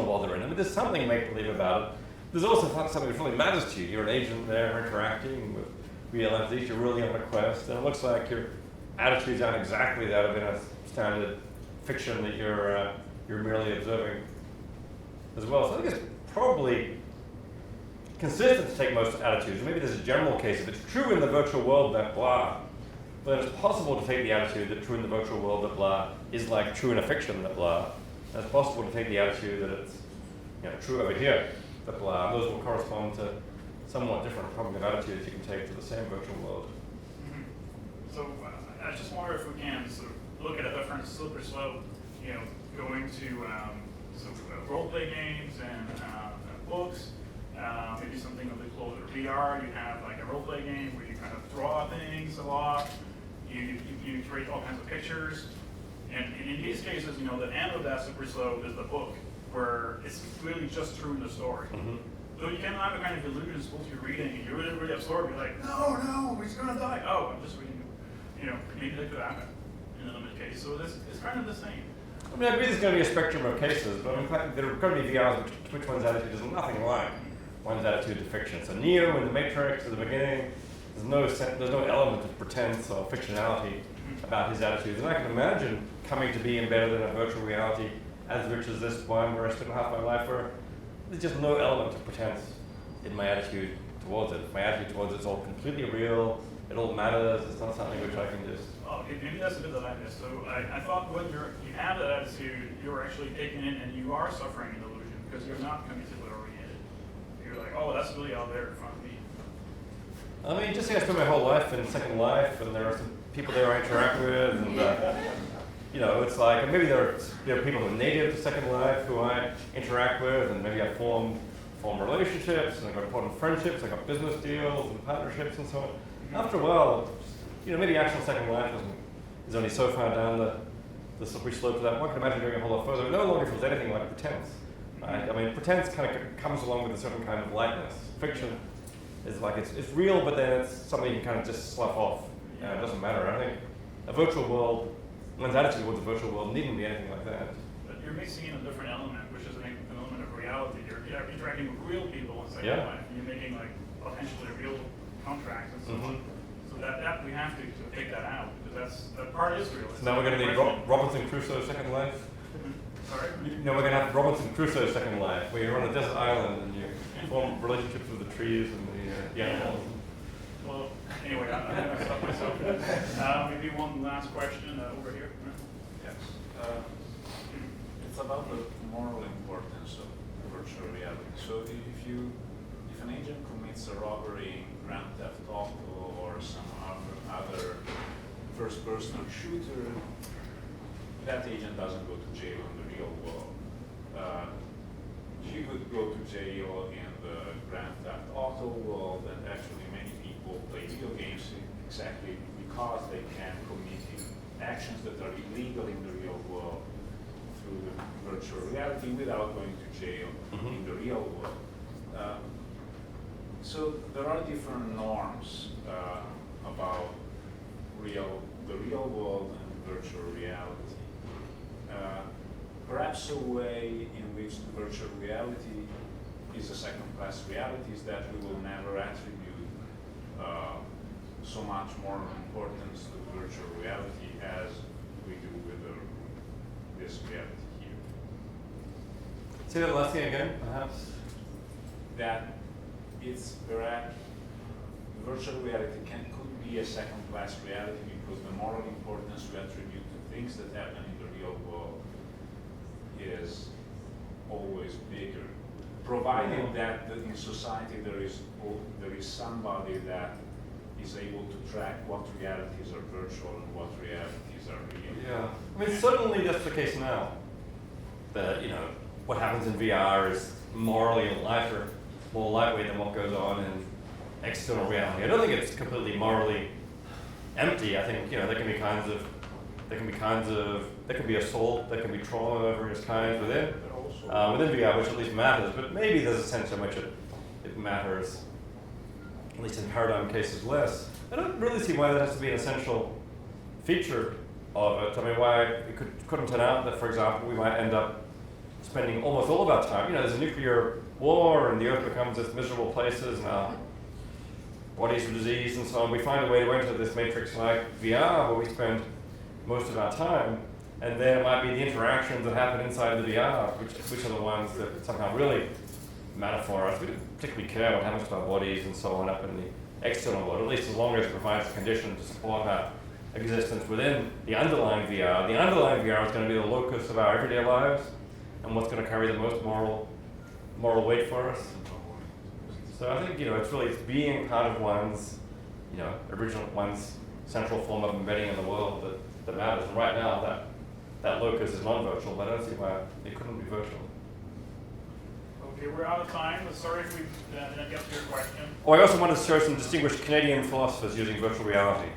world they're in. I mean, there's something make-believe about it. There's also something that really matters to you. You're an agent there interacting with real entities, you're really on a quest, and it looks like your attitudes aren't exactly that of in a standard fiction that you're merely observing as well. So I think it's probably consistent to take most attitudes. Maybe there's a general case. If it's true in the virtual world that blah, then it's possible to take the attitude that true in the virtual world that blah is like true in a fiction that blah. And it's possible to take the attitude that it's true over here that blah. And those will correspond to somewhat different cognitive attitudes you can take to the same virtual world. Mm-hmm. So I just wonder if we can sort of look at a different slippery slope, going to role-play games and books, maybe something a bit closer to VR. You have like a role-play game where you kind of draw things a lot, you create all kinds of pictures, and in these cases, the end of that slippery slope is the book, where it's really just through the story. Mm-hmm. So you can have a kind of illusion supposed to be reading, and you're really, really absorbed. You're like, no, he's gonna die. Oh, I'm just reading. Maybe that could happen in a limited case. So it's kind of the same. I mean, I agree there's going to be a spectrum of cases, but in fact, there are going to be VRs which one's attitude is nothing like one's attitude to fiction. So Neo in the Matrix at the beginning, there's no element of pretense or fictionality about his attitudes. And I can imagine coming to be embedded in a virtual reality as rich as this one, where I spent half my life, where there's just no element of pretense in my attitude towards it. My attitude towards it's all completely real. It all matters. It's not something which I can just. Oh, maybe that's a bit that I missed. So I thought when you have that attitude, you're actually taking it and you are suffering an illusion because you're not cognitively oriented. You're like, oh, that's really out there in front of me. I mean, just say I spent my whole life in Second Life, and there are some people there I interact with, and it's like maybe there are people who are native to Second Life who I interact with, and maybe I form relationships, and I got important friendships, I got business deals and partnerships and so on. After a while, maybe actual Second Life is only so far down the slippery slope to that. One can imagine going a whole lot further. It no longer feels anything like pretense. Right? I mean, pretense kind of comes along with a certain kind of lightness. Fiction is like it's real, but then it's something you can kind of just slough off. It doesn't matter. I think a virtual world, one's attitude towards a virtual world needn't be anything like that. But you're mixing in a different element, which is an element of reality. You're interacting with real people in Second Life. You're making like potentially real contracts and so on. So that we have to take that out because that part is real. So now we're going to need Robinson Crusoe Second Life. Sorry. No, we're going to have Robinson Crusoe Second Life, where you're on a desert island and you form relationships with the trees and the animals. Well, anyway, I'm going to stop myself. Maybe one last question over here. Yes. It's about the moral importance of virtual reality. So if an agent commits a robbery in Grand Theft Auto or some other first-person shooter, that agent doesn't go to jail in the real world. He would go to jail in the Grand Theft Auto world, and actually many people play video games exactly because they can commit actions that are illegal in the real world through the virtual reality without going to jail in the real world. So there are different norms about the real world and virtual reality. Perhaps a way in which the virtual reality is a second-class reality is that we will never attribute so much more importance to virtual reality as we do with this reality here. Say that last thing again, perhaps. That it's correct. Virtual reality could be a second-class reality because the moral importance we attribute to things that happen in the real world is always bigger, provided that in society there is somebody that is able to track what realities are virtual and what realities are real. Yeah, I mean, certainly that's the case now. That, what happens in VR is morally lighter, more lightweight than what goes on in external reality. I don't think it's completely morally empty. I think, there can be assault, there can be trauma of various kinds within VR, which at least matters, but maybe there's a sense in which it matters, at least in paradigm cases, less. I don't really see why that has to be an essential feature of it. I mean, why it couldn't turn out that, for example, we might end up spending almost all of our time, there's a nuclear war and the Earth becomes this miserable places and our bodies are diseased and so on. We find a way to enter this matrix like VR where we spend most of our time, and then it might be the interactions that happen inside the VR, which are the ones that somehow really matter for us. We don't particularly care what happens to our bodies and so on up in the external world, at least as long as it provides a condition to support our existence within the underlying VR. The underlying VR is going to be the locus of our everyday lives and what's going to carry the most moral weight for us. So I think, it's being part of one's, one's central form of embedding in the world that matters. And right now, that locus is non-virtual, but I don't see why it couldn't be virtual. Okay, we're out of time. Sorry if we didn't get to your question. Oh, I also wanted to show some distinguished Canadian philosophers using virtual reality.